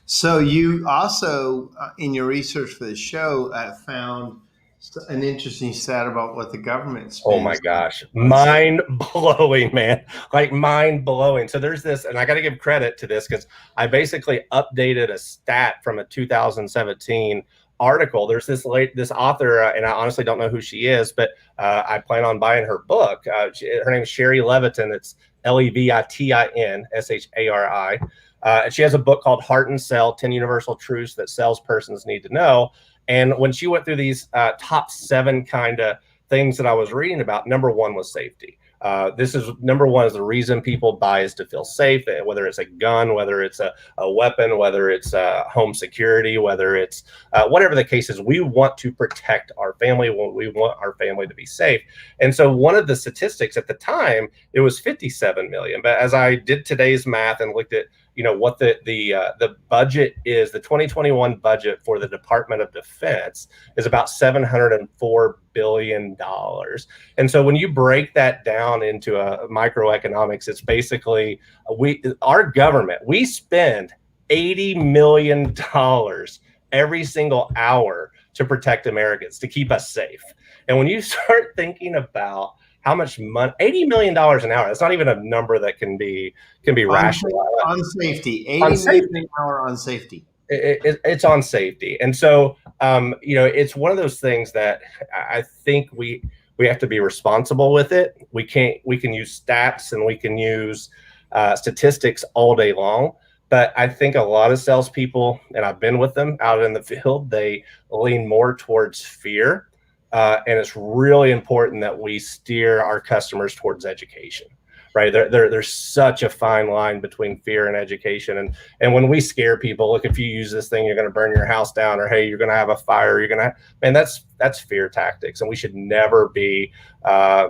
So you also, in your research for the show, found an interesting stat about what the government spends. Oh my gosh. Mind blowing, man. Like mind blowing. So there's this, and I got to give credit to this because I basically updated a stat from a 2017 article. There's this author, and I honestly don't know who she is, but I plan on buying her book. Her name is Sherry Levitin. It's Levitin, Shari. And she has a book called Heart and Cell, 10 Universal Truths that Salespersons Need to Know. And when she went through these top 7 kind of things that I was reading about, number 1 was safety. Number 1 is the reason people buy is to feel safe, whether it's a gun, whether it's a weapon, whether it's home security, whether it's whatever the case is. We want to protect our family. We want our family to be safe. And so one of the statistics at the time, it was 57 million. But as I did today's math and looked at what the budget is, the 2021 budget for the Department of Defense is about $704 billion. And so when you break that down into a microeconomics, it's basically our government, we spend $80 million every single hour to protect Americans, to keep us safe. And when you start thinking about how much money, $80 million an hour, that's not even a number that can be rational. On safety, $80 million an hour on safety. It's on safety. And so, it's one of those things that I think we have to be responsible with it. We can use stats and we can use statistics all day long. But I think a lot of salespeople, and I've been with them out in the field, they lean more towards fear. And it's really important that we steer our customers towards education, right? There's such a fine line between fear and education. And when we scare people, look, if you use this thing, you're going to burn your house down, or, hey, you're going to have a fire, that's fear tactics. And we should never be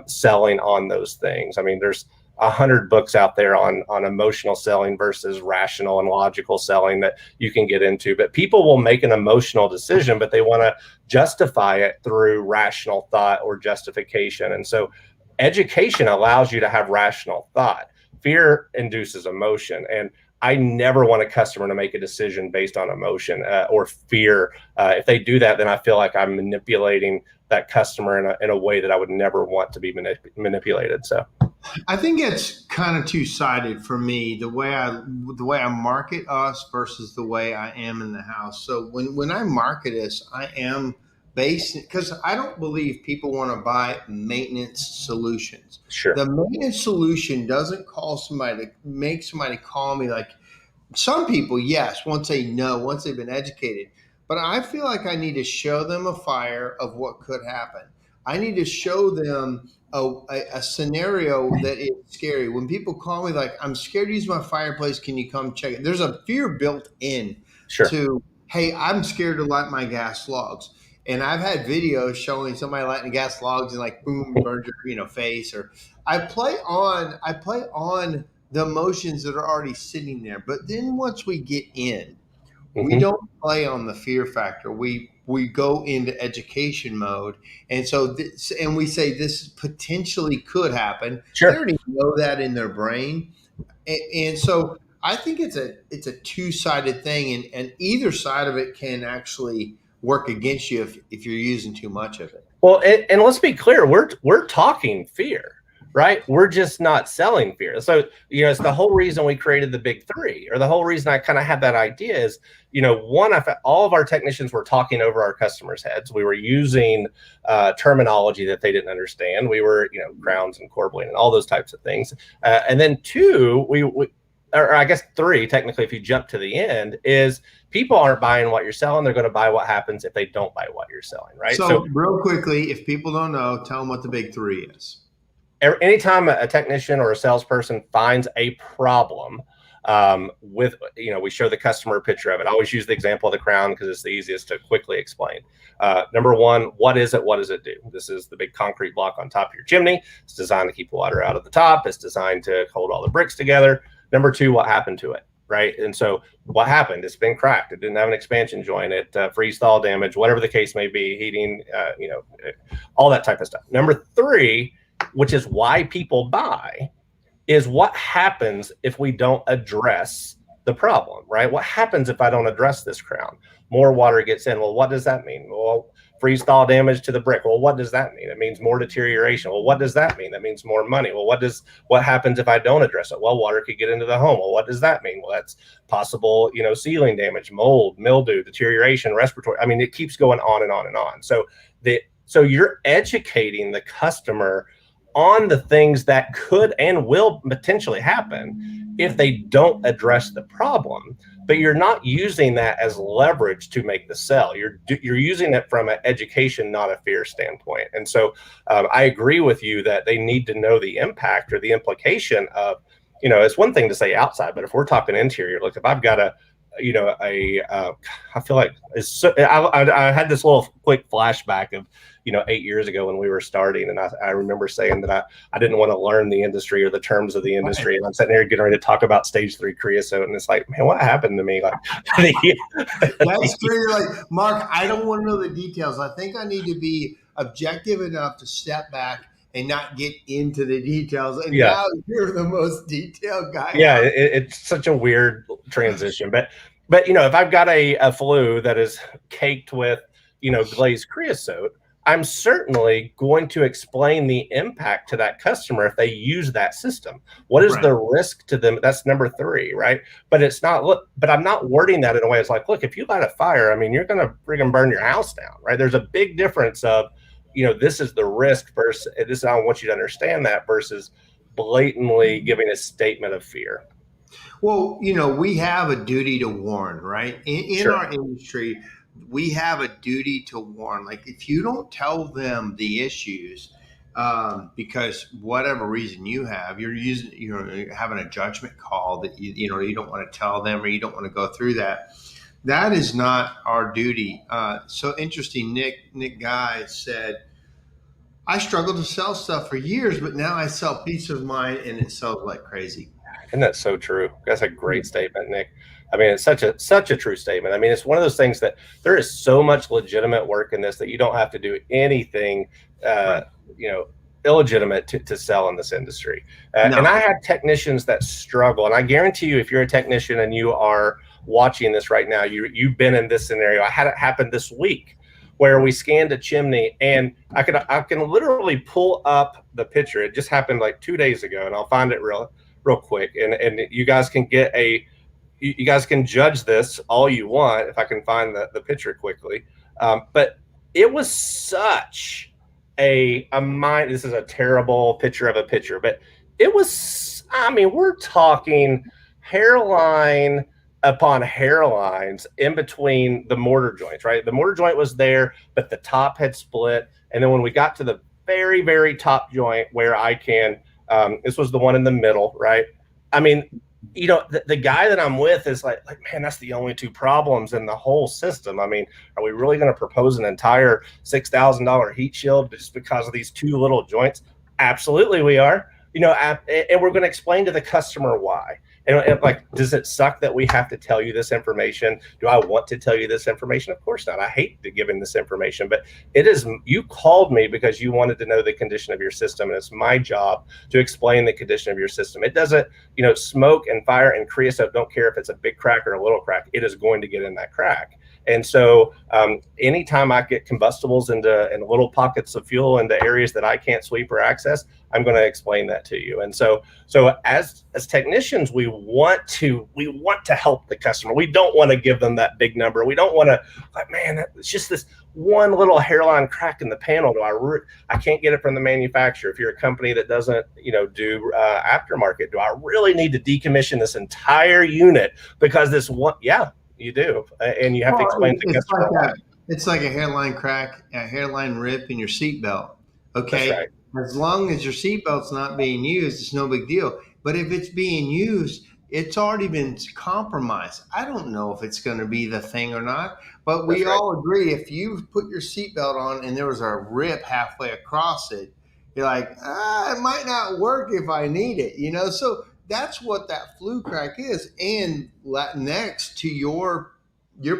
selling on those things. I mean, there's 100 books out there on emotional selling versus rational and logical selling that you can get into, but people will make an emotional decision, but they want to justify it through rational thought or justification. And so education allows you to have rational thought. Fear induces emotion. And I never want a customer to make a decision based on emotion or fear. If they do that, then I feel like I'm manipulating that customer in a way that I would never want to be manipulated. So I think it's kind of two-sided for me, the way I market us versus the way I am in the house. So when I market us, I am based, because I don't believe people want to buy maintenance solutions. Sure. The maintenance solution doesn't make somebody call me. Like some people, yes, once they know, once they've been educated. But I feel like I need to show them a fire of what could happen. I need to show them a scenario that is scary. When people call me like, I'm scared to use my fireplace, can you come check it? There's a fear built in Sure. to, hey, I'm scared to light my gas logs. And I've had videos showing somebody lighting gas logs and like boom, burns your face. Or I play on the emotions that are already sitting there. But then once we get in, we Mhm. don't play on the fear factor. We go into education mode, and so and we say this potentially could happen. They Sure. already know that in their brain, and so I think it's a two-sided thing, and either side of it can actually work against you if you're using too much of it. Well, and let's be clear, we're talking fear, right? We're just not selling fear. So, it's the whole reason we created the big three, or the whole reason I kind of had that idea is, one, all of our technicians were talking over our customers' heads. We were using terminology that they didn't understand. We were, crowns and corbelling and all those types of things. And then two, or I guess three, technically, if you jump to the end, is people aren't buying what you're selling. They're going to buy what happens if they don't buy what you're selling, right? So real quickly, if people don't know, tell them what the big three is. Anytime a technician or a salesperson finds a problem with, we show the customer a picture of it. I always use the example of the crown because it's the easiest to quickly explain. Number one, what is it? What does it do? This is the big concrete block on top of your chimney. It's designed to keep water out of the top. It's designed to hold all the bricks together. Number two, what happened to it? Right. And so what happened? It's been cracked. It didn't have an expansion joint. It freeze thaw damage, whatever the case may be, heating, all that type of stuff. Number three, which is why people buy, is what happens if we don't address the problem, right? What happens if I don't address this crown? More water gets in. Well, what does that mean? Well, freeze thaw damage to the brick. Well, what does that mean? It means more deterioration. Well, what does that mean? That means more money. Well, what happens if I don't address it? Well, water could get into the home. Well, what does that mean? Well, that's possible, ceiling damage, mold, mildew, deterioration, respiratory. I mean, it keeps going on and on and on. So you're educating the customer on the things that could and will potentially happen if they don't address the problem. But you're not using that as leverage to make the sell. You're using it from an education, not a fear standpoint. And so I agree with you that they need to know the impact or the implication of, it's one thing to say outside, but if we're talking interior, look, if I've got I feel like I had this little quick flashback of, 8 years ago when we were starting. And I remember saying that I didn't want to learn the industry or the terms of the industry. And I'm sitting there getting ready to talk about stage 3 creosote. And it's like, man, what happened to me? Like, that's true. You're like, Mark, I don't want to know the details. I think I need to be objective enough to step back and not get into the details. And now you're the most detailed guy. Yeah, it's such a weird transition. But if I've got a flue that is caked with, glazed creosote, I'm certainly going to explain the impact to that customer if they use that system. What is the risk to them? That's number 3, right? But it's not, but I'm not wording that in a way. It's like, look, if you light a fire, I mean, you're going to freaking burn your house down, right? There's a big difference of, this is the risk versus this. I want you to understand that versus blatantly giving a statement of fear. Well, we have a duty to warn, right? In our industry, we have a duty to warn. Like, if you don't tell them the issues, because whatever reason you're having a judgment call that you don't want to tell them, or you don't want to go through that. That is not our duty. So interesting. Nick Guy said, I struggled to sell stuff for years, but now I sell peace of mind and it sells like crazy. Isn't that so true? That's a great statement, Nick. I mean, it's such a true statement. I mean, it's one of those things that there is so much legitimate work in this that you don't have to do anything, illegitimate to sell in this industry. And I have technicians that struggle. And I guarantee you, if you're a technician and you are watching this right now, you've been in this scenario. I had it happen this week where we scanned a chimney, and I can literally pull up the picture. It just happened like 2 days ago, and I'll find it real quick. And you guys can you guys can judge this all you want if I can find the picture quickly. But it was such this is a terrible picture of a picture, but it was, I mean, we're talking hairline, upon hairlines in between the mortar joints, right? The mortar joint was there, but the top had split. And then when we got to the very, very top joint where I can, this was the one in the middle, right? I mean, the guy that I'm with is like, man, that's the only two problems in the whole system. I mean, are we really going to propose an entire $6,000 heat shield just because of these two little joints? Absolutely, we are. And we're going to explain to the customer why. And like, does it suck that we have to tell you this information? Do I want to tell you this information? Of course not. I hate giving this information, but you called me because you wanted to know the condition of your system. And it's my job to explain the condition of your system. It doesn't, smoke and fire and creosote don't care if it's a big crack or a little crack. It is going to get in that crack. And so anytime I get combustibles in little pockets of fuel into areas that I can't sweep or access, I'm going to explain that to you. And so as technicians, we want to help the customer. We don't want to give them that big number. We don't want to, man, it's just this one little hairline crack in the panel. I can't get it from the manufacturer. If you're a company that doesn't, do aftermarket, do I really need to decommission this entire unit because this one? Yeah. You do, and you have to explain to the customer. It's like a hairline crack, a hairline rip in your seatbelt. Okay, right. As long as your seatbelt's not being used, it's no big deal. But if it's being used, it's already been compromised. I don't know if it's going to be the thing or not, but we all agree if you put your seatbelt on and there was a rip halfway across it, you're like, it might not work if I need it, So that's what that flue crack is. And next to your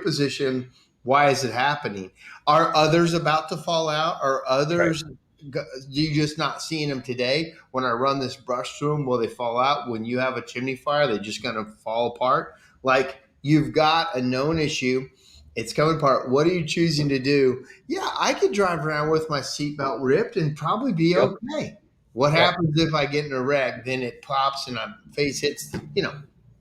position, why is it happening? Are others about to fall out? Are others, do you just not seeing them today? When I run this brush through them, will they fall out? When you have a chimney fire, they're just going to fall apart. Like, you've got a known issue. It's coming apart. What are you choosing to do? Yeah, I could drive around with my seatbelt ripped and probably be okay. What happens if I get in a wreck? Then it pops and my face hits,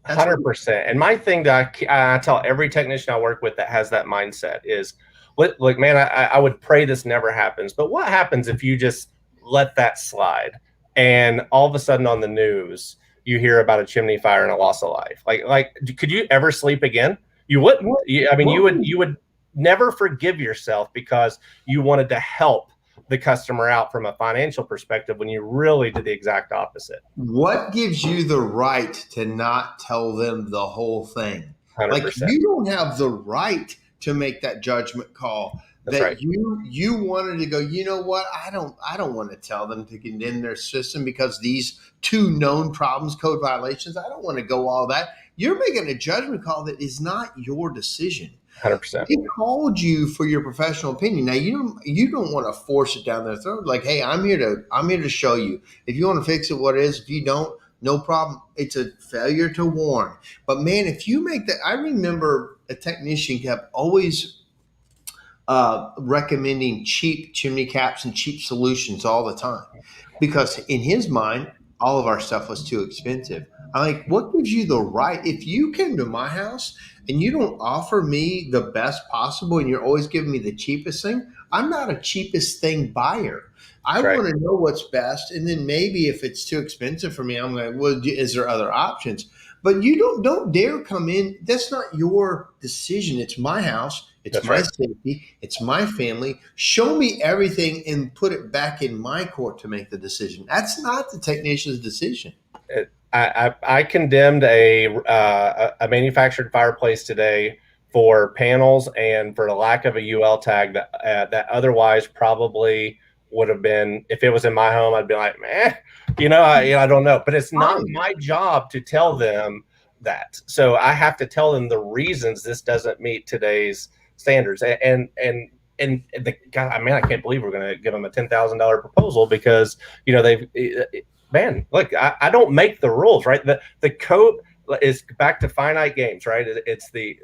100%. And my thing that I tell every technician I work with that has that mindset is, look, man, I would pray this never happens. But what happens if you just let that slide and all of a sudden on the news, you hear about a chimney fire and a loss of life? Like, could you ever sleep again? You wouldn't. You would never forgive yourself because you wanted to help the customer out from a financial perspective when you really did the exact opposite. What gives you the right to not tell them the whole thing? 100%. Like, you don't have the right to make that judgment call. That's that right. you wanted to go, you know what? I don't want to tell them to condemn their system because these two known problems, code violations. I don't want to go all that. You're making a judgment call that is not your decision. 100%. He called you for your professional opinion. Now you don't want to force it down their throat. Like, hey, I'm here to show you. If you want to fix it, what it is. If you don't, no problem. It's a failure to warn. But man, if you make that, I remember a technician kept always recommending cheap chimney caps and cheap solutions all the time because in his mind, all of our stuff was too expensive. I'm like, what gives you the right? If you came to my house and you don't offer me the best possible and you're always giving me the cheapest thing, I'm not a cheapest thing buyer. I want to know what's best. And then maybe if it's too expensive for me, I'm like, well, is there other options? But you don't dare come in. That's not your decision. It's my house. It's my safety. It's my family. Show me everything and put it back in my court to make the decision. That's not the technician's decision. I condemned a manufactured fireplace today for panels and for the lack of a UL tag that otherwise probably would have been, if it was in my home, I'd be like, man, I don't know. But it's not my job to tell them that. So I have to tell them the reasons this doesn't meet today's standards. And the guy, man, I can't believe we're going to give them a $10,000 proposal because, man, look, I don't make the rules, right? The code is back to finite games, right? It's the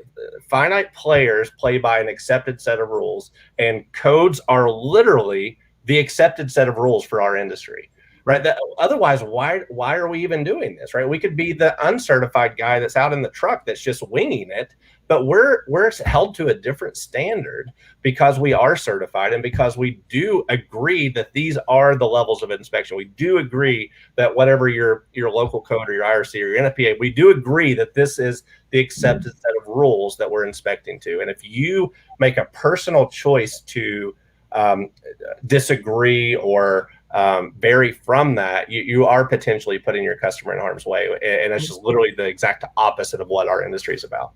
finite players play by an accepted set of rules, and codes are literally the accepted set of rules for our industry. right? That, otherwise, why are we even doing this, right? We could be the uncertified guy that's out in the truck that's just winging it, but we're held to a different standard because we are certified and because we do agree that these are the levels of inspection. We do agree that whatever your local code or your IRC or your NFPA, we do agree that this is the accepted set of rules that we're inspecting to. And if you make a personal choice to disagree or vary from that, you are potentially putting your customer in harm's way. And it's just literally the exact opposite of what our industry is about.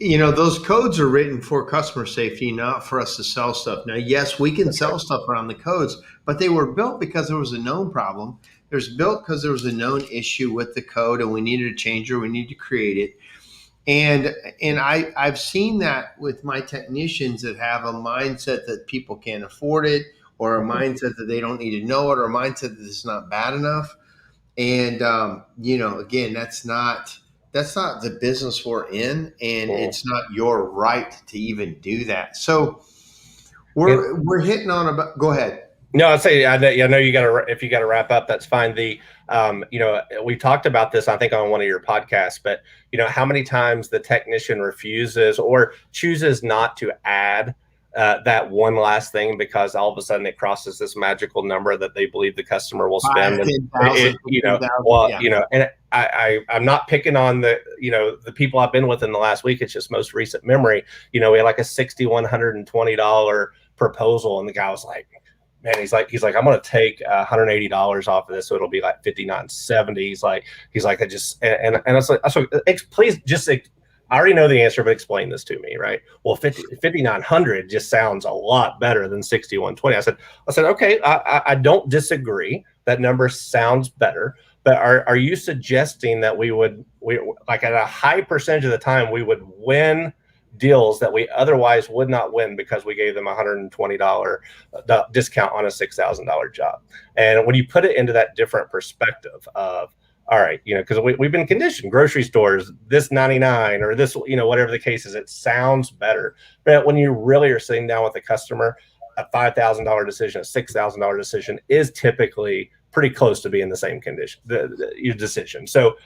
You know, those codes are written for customer safety, not for us to sell stuff. Now, yes, we can sell stuff around the codes, but they were built because there was a known problem. There's built because there was a known issue with the code and we needed a change or we needed to create it. And I've seen that with my technicians that have a mindset that people can't afford it, or a mindset that they don't need to know it, or a mindset that it's not bad enough. And you know, again, that's not the business we're in, and it's not your right to even do that. So we're hitting on about. Go ahead. No, I'd say I know you got to, if you got to wrap up, that's fine. The you know, we talked about this, I think, on one of your podcasts, but you know, how many times the technician refuses or chooses not to add that one last thing because all of a sudden it crosses this magical number that they believe the customer will spend. 10,000, you know, 15,000, well, yeah. you know, and I'm not picking on the, you know, the people I've been with in the last week. It's just most recent memory. You know, we had like a $6,120 proposal, and the guy was like, man, he's like, I'm going to take $180 off of this, so it'll be like $5,970. He's like, I just, and I was like, so please just, I already know the answer, but explain this to me, right? Well, 5,900 just sounds a lot better than 6,120. I said, okay, I don't disagree. That number sounds better, but are you suggesting that we like at a high percentage of the time we would win deals that we otherwise would not win because we gave them $120 discount on a $6,000 job? And when you put it into that different perspective of, all right, you know, because we've been conditioned, grocery stores, this 99 or this, you know, whatever the case is, it sounds better. But when you really are sitting down with a customer, a $5,000 decision, a $6,000 decision is typically pretty close to being the same condition, your decision. So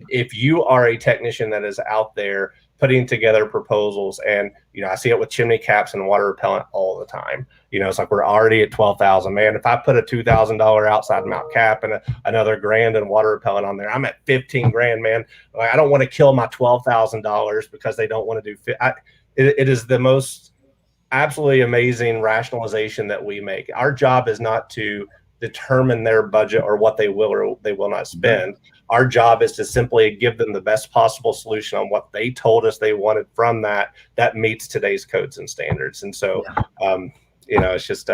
if you are a technician that is out there putting together proposals, and you know, I see it with chimney caps and water repellent all the time. You know, it's like we're already at 12,000. Man, if I put a $2,000 outside mount cap and another $1,000 in water repellent on there, I'm at 15 grand, man. Like, I don't want to kill my $12,000 because they don't want to do. It is the most absolutely amazing rationalization that we make. Our job is not to determine their budget or what they will or they will not spend. Our job is to simply give them the best possible solution on what they told us they wanted from that meets today's codes and standards. And so, you know, it's just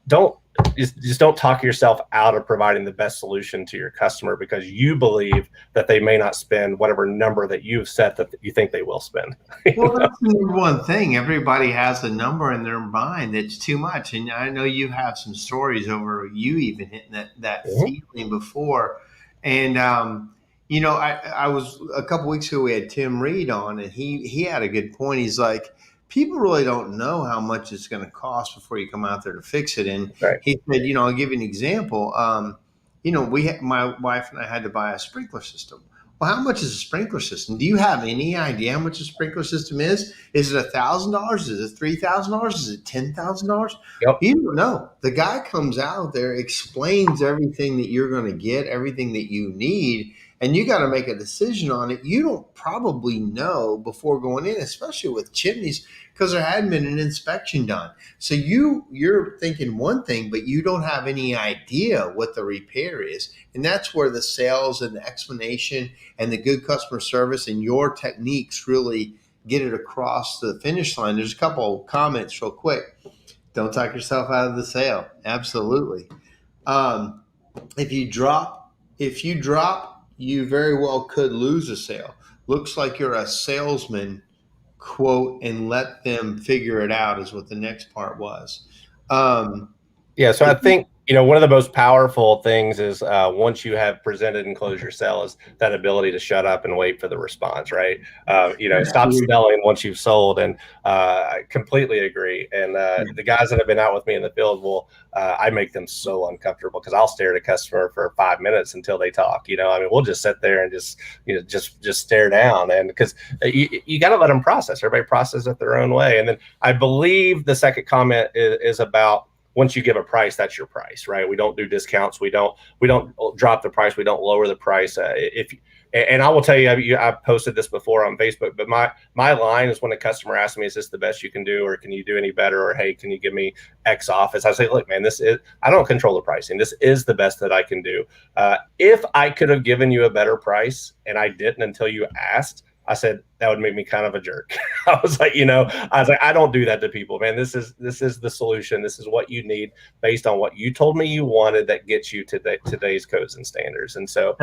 don't talk yourself out of providing the best solution to your customer because you believe that they may not spend whatever number that you've set that you think they will spend. Well, that's the number one thing. Everybody has a number in their mind that's too much. And I know you have some stories over you even hitting that feeling before. And, you know, I was a couple weeks ago, we had Tim Reed on, and he had a good point. He's like, people really don't know how much it's going to cost before you come out there to fix it. And he said, you know, I'll give you an example. You know, my wife and I had to buy a sprinkler system. Well, how much is a sprinkler system? Do you have any idea how much a sprinkler system is? Is it $1,000? Is it $3,000? Is it $10,000? Yep. You don't know. The guy comes out there, explains everything that you're going to get, everything that you need, and you got to make a decision on it. You don't probably know before going in, especially with chimneys, because there hadn't been an inspection done. So you're thinking one thing, but you don't have any idea what the repair is. And that's where the sales and the explanation and the good customer service and your techniques really get it across the finish line. There's a couple of comments real quick. Don't talk yourself out of the sale. Absolutely. If you drop, you very well could lose a sale. Looks like you're a salesman, quote, and let them figure it out is what the next part was. Yeah. So I think One of the most powerful things is once you have presented and closed your sale is that ability to shut up and wait for the response, right? Stop selling once you've sold. And I completely agree. And the guys that have been out with me in the field I make them so uncomfortable because I'll stare at a customer for 5 minutes until they talk. We'll just sit there and just stare down. And because you got to let them process. Everybody processes it their own way. And then I believe the second comment is about, once you give a price, that's your price, right? We don't do discounts. We don't drop the price. We don't lower the price. And I will tell you, I've posted this before on Facebook, but my line is when a customer asks me, is this the best you can do? Or can you do any better? Or, hey, can you give me X off? As I say, look, man, I don't control the pricing. This is the best that I can do. If I could have given you a better price and I didn't until you asked, I said, that would make me kind of a jerk. I was like, I don't do that to people, man. This is the solution. This is what you need based on what you told me you wanted that gets you to today's codes and standards. And so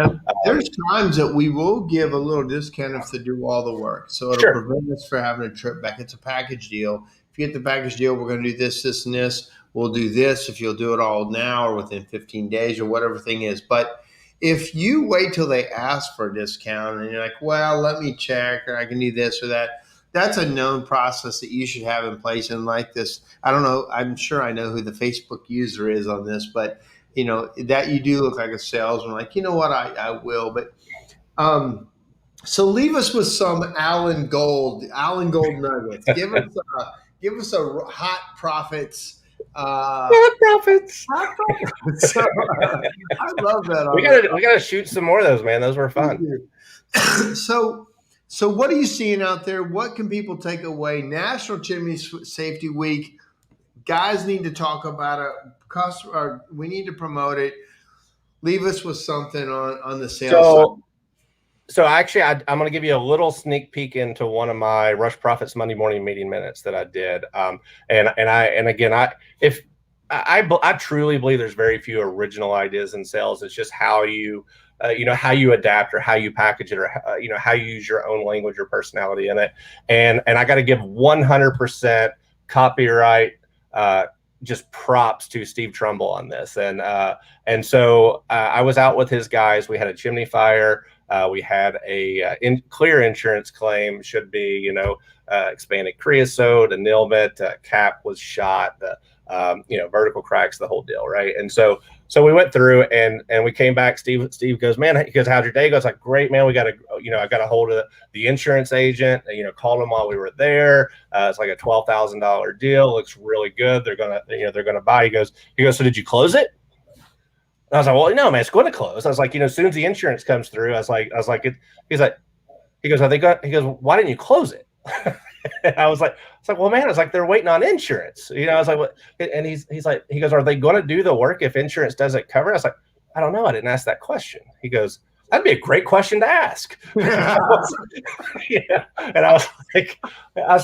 there's times that we will give a little discount if they do all the work. So it'll prevent us from having a trip back. It's a package deal. If you get the package deal, we're going to do this, this, and this. We'll do this if you'll do it all now or within 15 days or whatever thing is. But if you wait till they ask for a discount and you're like, well, let me check, or I can do this or that, that's a known process that you should have in place. And like this, I don't know, I'm sure I know who the Facebook user is on this, but that you do look like a salesman, like, you know what, I will. But so leave us with some Allen Gold nuggets. Give us a hot profits. Profits. So, I love that. We gotta shoot some more of those, man. Those were fun. So what are you seeing out there? What can people take away? National Chimney Safety Week. Guys need to talk about it. We need to promote it. Leave us with something on the sales side. So actually, I'm going to give you a little sneak peek into one of my Rush Profits Monday morning meeting minutes that I did. I truly believe there's very few original ideas in sales. It's just how you adapt or how you package it or how you use your own language or personality in it. And I got to give 100% copyright just props to Steve Trumbull on this. And so I was out with his guys. We had a chimney fire. We had a clear insurance claim, should be, expanded creosote, annulment, cap was shot, vertical cracks, the whole deal, right? And so we went through and we came back. Steve goes, man, he goes, how'd your day go? It's like, great, man. I got a hold of the insurance agent, called him while we were there. It's like a $12,000 deal. Looks really good. They're gonna buy. He goes, so did you close it? And I was like, well, no, man, it's going to close. I was like, as soon as the insurance comes through, he goes, are they going? He goes, why didn't you close it? I was like, well, man, it's like they're waiting on insurance. I was like, what? And he goes, are they going to do the work if insurance doesn't cover it? I was like, I don't know. I didn't ask that question. He goes, that'd be a great question to ask. Yeah. And I was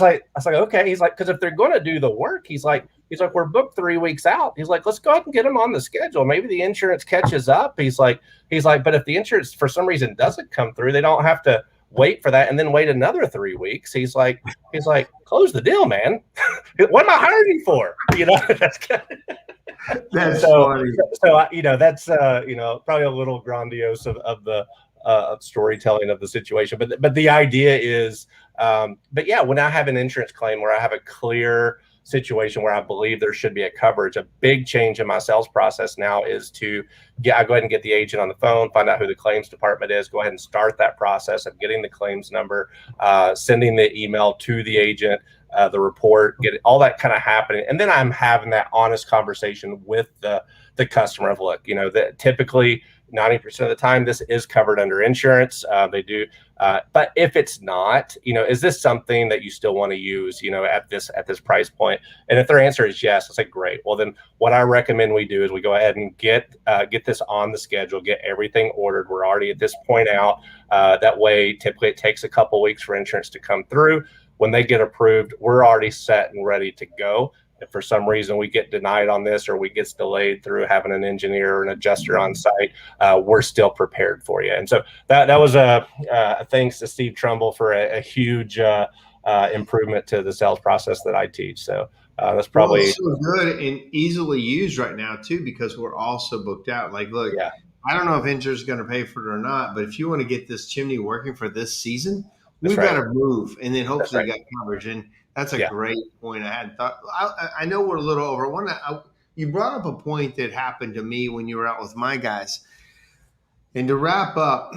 like, okay. He's like, because if they're going to do the work, he's like, we're booked 3 weeks out. He's like, let's go ahead and get them on the schedule. Maybe the insurance catches up. He's like, but if the insurance for some reason doesn't come through, they don't have to wait for that and then wait another 3 weeks. He's like, close the deal, man. What am I hiring you for? That's good. That's funny. So that's probably a little grandiose of the storytelling of the situation, but the idea is, when I have an insurance claim where I have a clear situation where I believe there should be a coverage, a big change in my sales process now is I go ahead and get the agent on the phone, find out who the claims department is, go ahead and start that process of getting the claims number, sending the email to the agent, the report, get all that kind of happening. And then I'm having that honest conversation with the customer of, look, that typically 90% of the time this is covered under insurance. They do. But if it's not, is this something that you still want to use, at this price point? And if their answer is yes, it's like, great. Well, then what I recommend we do is we go ahead and get this on the schedule, get everything ordered. We're already at this point out. That way, typically it takes a couple weeks for insurance to come through. When they get approved, we're already set and ready to go. If for some reason we get denied on this or we get delayed through having an engineer or an adjuster on site, we're still prepared for you. And so that was thanks to Steve Trumbull for a huge improvement to the sales process that I teach. So That's Well, probably, it's so good and easily used right now too, because we're also booked out. Like, look, yeah, I don't know if Inger's going to pay for it or not, but if you want to get this chimney working for this season, that's we've right. got to move, and then That's hopefully right. you got coverage. And that's a Yeah. great point. I hadn't thought. I know we're a little over. You brought up a point that happened to me when you were out with my guys, and to wrap up.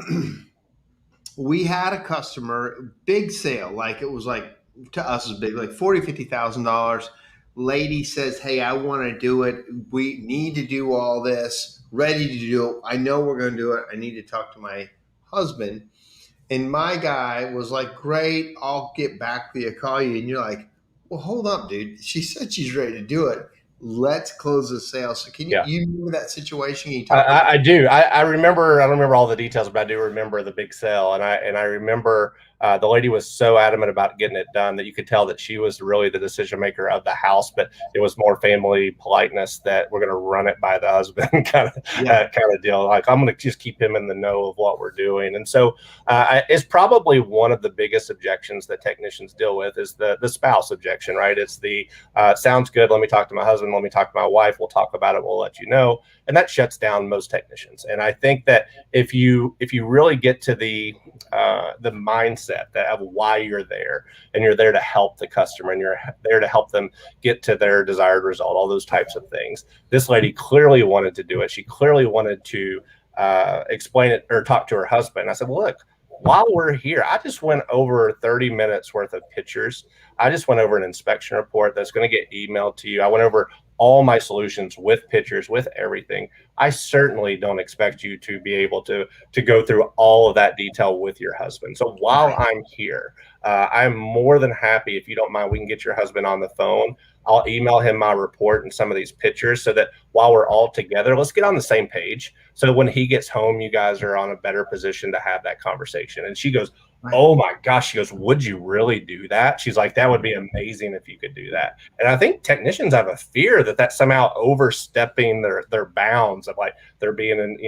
We had a customer, big sale, like it was like to us was big, like $40,000, $50,000. Lady says, "Hey, I want to do it. We need to do all this. Ready to do it. I know we're going to do it. I need to talk to my husband." And my guy was like, "Great, I'll get back to you, call you." And you're like, "Well, hold up, dude. She said she's ready to do it. Let's close the sale." So can Yeah. you remember that situation? Can you talk about I do. I remember. I don't remember all the details, but I do remember the big sale, and I remember the lady was so adamant about getting it done that you could tell that she was really the decision maker of the house, but it was more family politeness that we're going to run it by the husband kind of deal. Like, I'm going to just keep him in the know of what we're doing, and so it's probably one of the biggest objections that technicians deal with is the spouse objection, right? It's the sounds good. Let me talk to my husband. Let me talk to my wife. We'll talk about it. We'll let you know. And that shuts down most technicians. And I think that if you really get to the mindset of why you're there, and you're there to help the customer, and you're there to help them get to their desired result, all those types of things. This lady clearly wanted to do it. She clearly wanted to explain it or talk to her husband. I said, well, look, while we're here, I just went over 30 minutes worth of pictures. I just went over an inspection report that's going to get emailed to you. I went over all my solutions with pictures, with everything. I certainly don't expect you to be able to go through all of that detail with your husband. So while I'm here, I'm more than happy, if you don't mind, we can get your husband on the phone. I'll email him my report and some of these pictures so that while we're all together, let's get on the same page. So when he gets home, you guys are on a better position to have that conversation. And she goes, oh my gosh, she goes, would you really do that? She's like, that would be amazing if you could do that. And I think technicians have a fear that that's somehow overstepping their bounds of like they're being,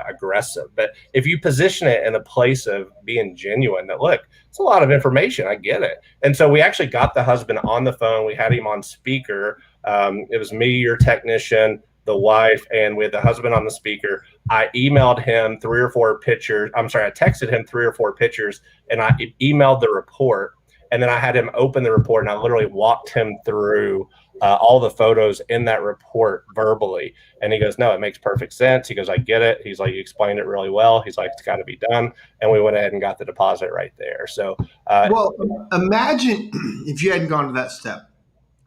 aggressive. But if you position it in a place of being genuine, that look, it's a lot of information. I get it. And so we actually got the husband on the phone. We had him on speaker. It was me, your technician, the wife, and we had the husband on the speaker. I emailed him 3 or 4 pictures. I texted him 3 or 4 pictures, and I emailed the report. And then I had him open the report, and I literally walked him through all the photos in that report verbally. And he goes, no, it makes perfect sense. He goes, I get it. He's like, you explained it really well. He's like, it's got to be done. And we went ahead and got the deposit right there. So, well, imagine if you hadn't gone to that step.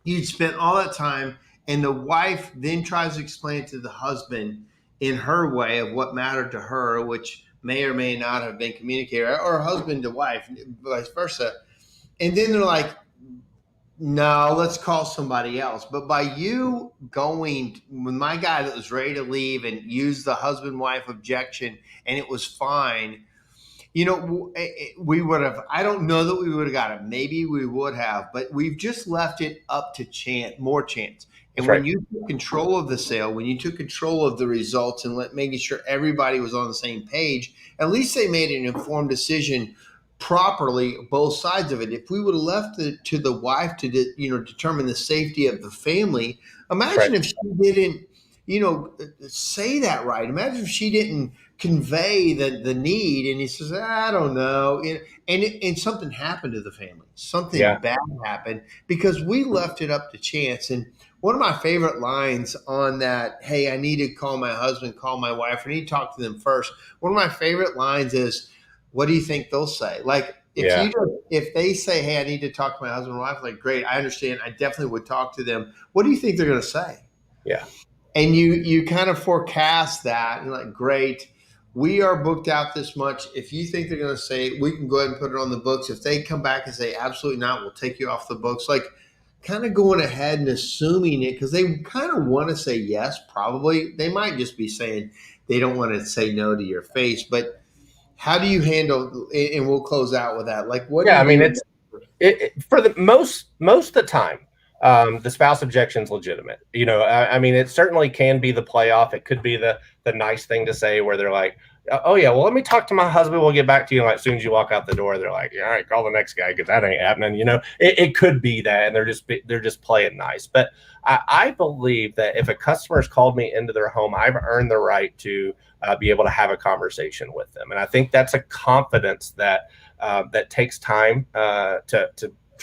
You'd spent all that time, and the wife then tries to explain to the husband in her way of what mattered to her, which may or may not have been communicated, or husband to wife, vice versa. And then they're like, no, let's call somebody else. But by you going with my guy that was ready to leave and use the husband-wife objection, and it was fine, we would have, I don't know that we would have got it. Maybe we would have, but we've just left it up to more chance. And when you took control of the sale, when you took control of the results and making sure everybody was on the same page, at least they made an informed decision properly, both sides of it. If we would have left it to the wife to determine the safety of the family, imagine if she didn't say that right. Imagine if she didn't convey the need, and he says, I don't know, and something happened to the family. Something bad happened because we left it up to chance. And one of my favorite lines on that, hey, I need to call my husband, call my wife, I need to talk to them first. One of my favorite lines is, what do you think they'll say? Like, if they say, hey, I need to talk to my husband and wife, like, great, I understand. I definitely would talk to them. What do you think they're going to say? Yeah. And you kind of forecast that and like, great, we are booked out this much. If you think they're going to say, we can go ahead and put it on the books. If they come back and say, absolutely not, we'll take you off the books. Like, kind of going ahead and assuming it, because they kind of want to say yes, probably. They might just be saying they don't want to say no to your face. But how do you handle, and we'll close out with that. Like, what? Yeah, I mean, it's for the most of the time, the spouse objection is legitimate. I mean, it certainly can be the playoff. It could be the nice thing to say where they're like, Oh yeah, well, let me talk to my husband. We'll get back to you. And like, as soon as you walk out the door, they're like, all right, call the next guy because that ain't happening. It could be that, and they're just playing nice. But I believe that if a customer's called me into their home, I've earned the right to be able to have a conversation with them, and I think that's a confidence that that takes time to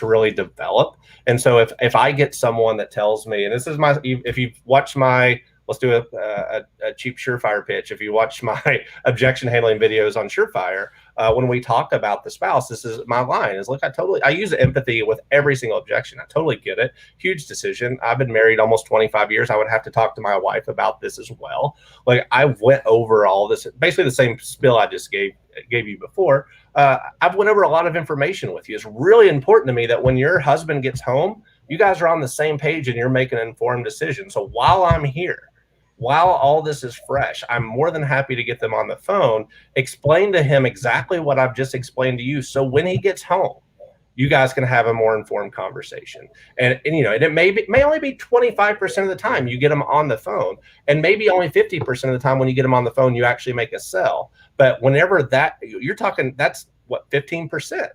really develop. And so if I get someone that tells me, and this is if you've watched my, let's do a cheap SureFire pitch. If you watch my objection handling videos on SureFire, when we talk about the spouse, this is my line is, look, I use empathy with every single objection. I totally get it. Huge decision. I've been married almost 25 years. I would have to talk to my wife about this as well. Like, I went over all this, basically the same spill I just gave you before. I've went over a lot of information with you. It's really important to me that when your husband gets home, you guys are on the same page and you're making an informed decision. So while I'm here, while all this is fresh, I'm more than happy to get them on the phone, explain to him exactly what I've just explained to you. So when he gets home, you guys can have a more informed conversation. And and it may only be 25% of the time you get them on the phone, and maybe only 50% of the time when you get them on the phone, you actually make a sell. But whenever that you're talking, that's what, 15%.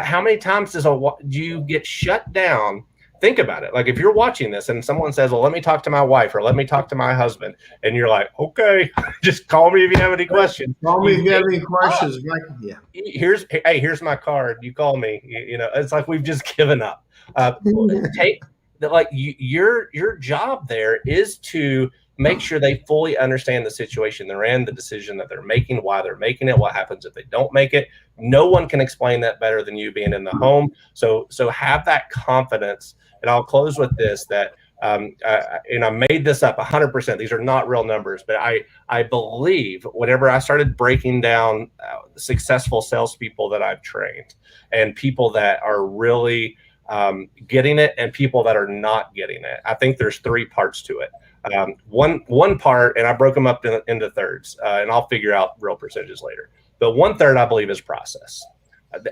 How many times do you get shut down? Think about it. Like, if you're watching this and someone says, well, let me talk to my wife or let me talk to my husband, and you're like, okay, just call me if you have any questions. Call me if you have any questions. Yeah. Here's my card. You call me. It's like we've just given up. Your job there is to make sure they fully understand the situation they're in, the decision that they're making, why they're making it, what happens if they don't make it. No one can explain that better than you being in the home. So have that confidence. And I'll close with this, that and I made this up 100%. These are not real numbers, but I believe whenever I started breaking down successful salespeople that I've trained and people that are really getting it and people that are not getting it, I think there's 3 parts to it. One part, and I broke them up into thirds, and I'll figure out real percentages later. But 1/3, I believe, is process.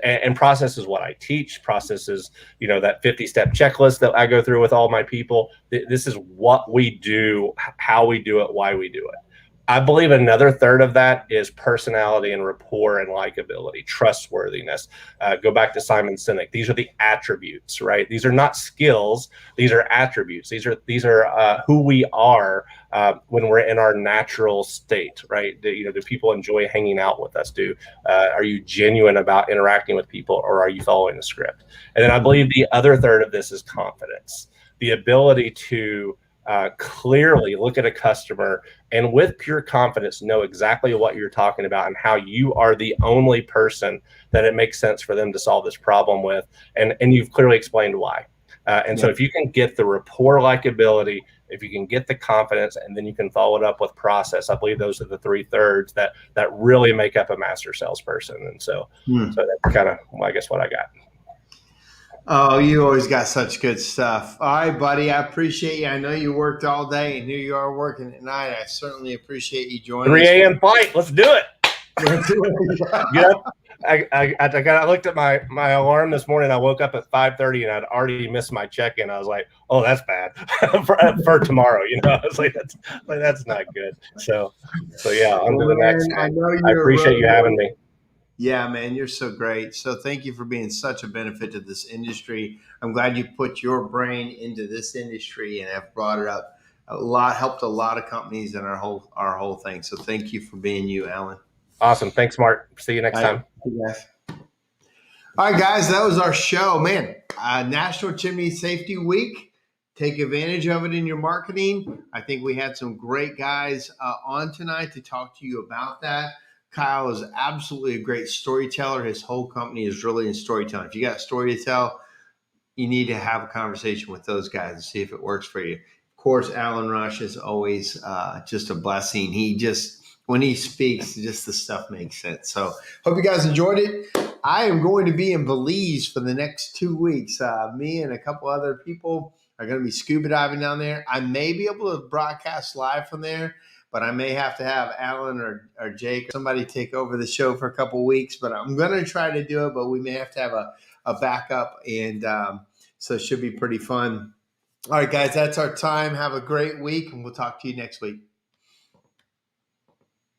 And process is what I teach. Process is, that 50-step checklist that I go through with all my people. This is what we do, how we do it, why we do it. I believe another third of that is personality and rapport and likability, trustworthiness. Go back to Simon Sinek. These are the attributes, right? These are not skills. These are attributes. These are who we are when we're in our natural state, right? Do people enjoy hanging out with us? Are you genuine about interacting with people, or are you following the script? And then I believe the other third of this is confidence, the ability to clearly look at a customer and with pure confidence know exactly what you're talking about and how you are the only person that it makes sense for them to solve this problem with, and you've clearly explained why. So if you can get the rapport, likability, if you can get the confidence, and then you can follow it up with process, I believe those are the 3/3 that really make up a master salesperson. And so that's kind of, I guess, what I got. Oh, you always got such good stuff. All right, buddy. I appreciate you. I know you worked all day, and here you are working at night. I certainly appreciate you joining 3 a.m. fight. Let's do it. I looked at my alarm this morning. I woke up at 5:30 and I'd already missed my check-in. I was like, oh, that's bad for tomorrow. I was like, that's not good. So yeah, on to the next. I appreciate you having me. Yeah, man, you're so great. So thank you for being such a benefit to this industry. I'm glad you put your brain into this industry and have brought it up helped a lot of companies in our whole thing. So thank you for being you, Alan. Awesome. Thanks, Mark. See you next time. Yes. All right, guys, that was our show, man. National Chimney Safety Week. Take advantage of it in your marketing. I think we had some great guys on tonight to talk to you about that. Kyle is absolutely a great storyteller. His whole company is really in storytelling. If you got a story to tell, you need to have a conversation with those guys and see if it works for you. Of course, Alan Rush is always just a blessing. When he speaks, just the stuff makes sense. So hope you guys enjoyed it. I am going to be in Belize for the next 2 weeks. Me and a couple other people are going to be scuba diving down there. I may be able to broadcast live from there, but I may have to have Alan or Jake or somebody take over the show for a couple of weeks. But I'm going to try to do it, but we may have to have a backup. And so it should be pretty fun. All right, guys, that's our time. Have a great week, and we'll talk to you next week.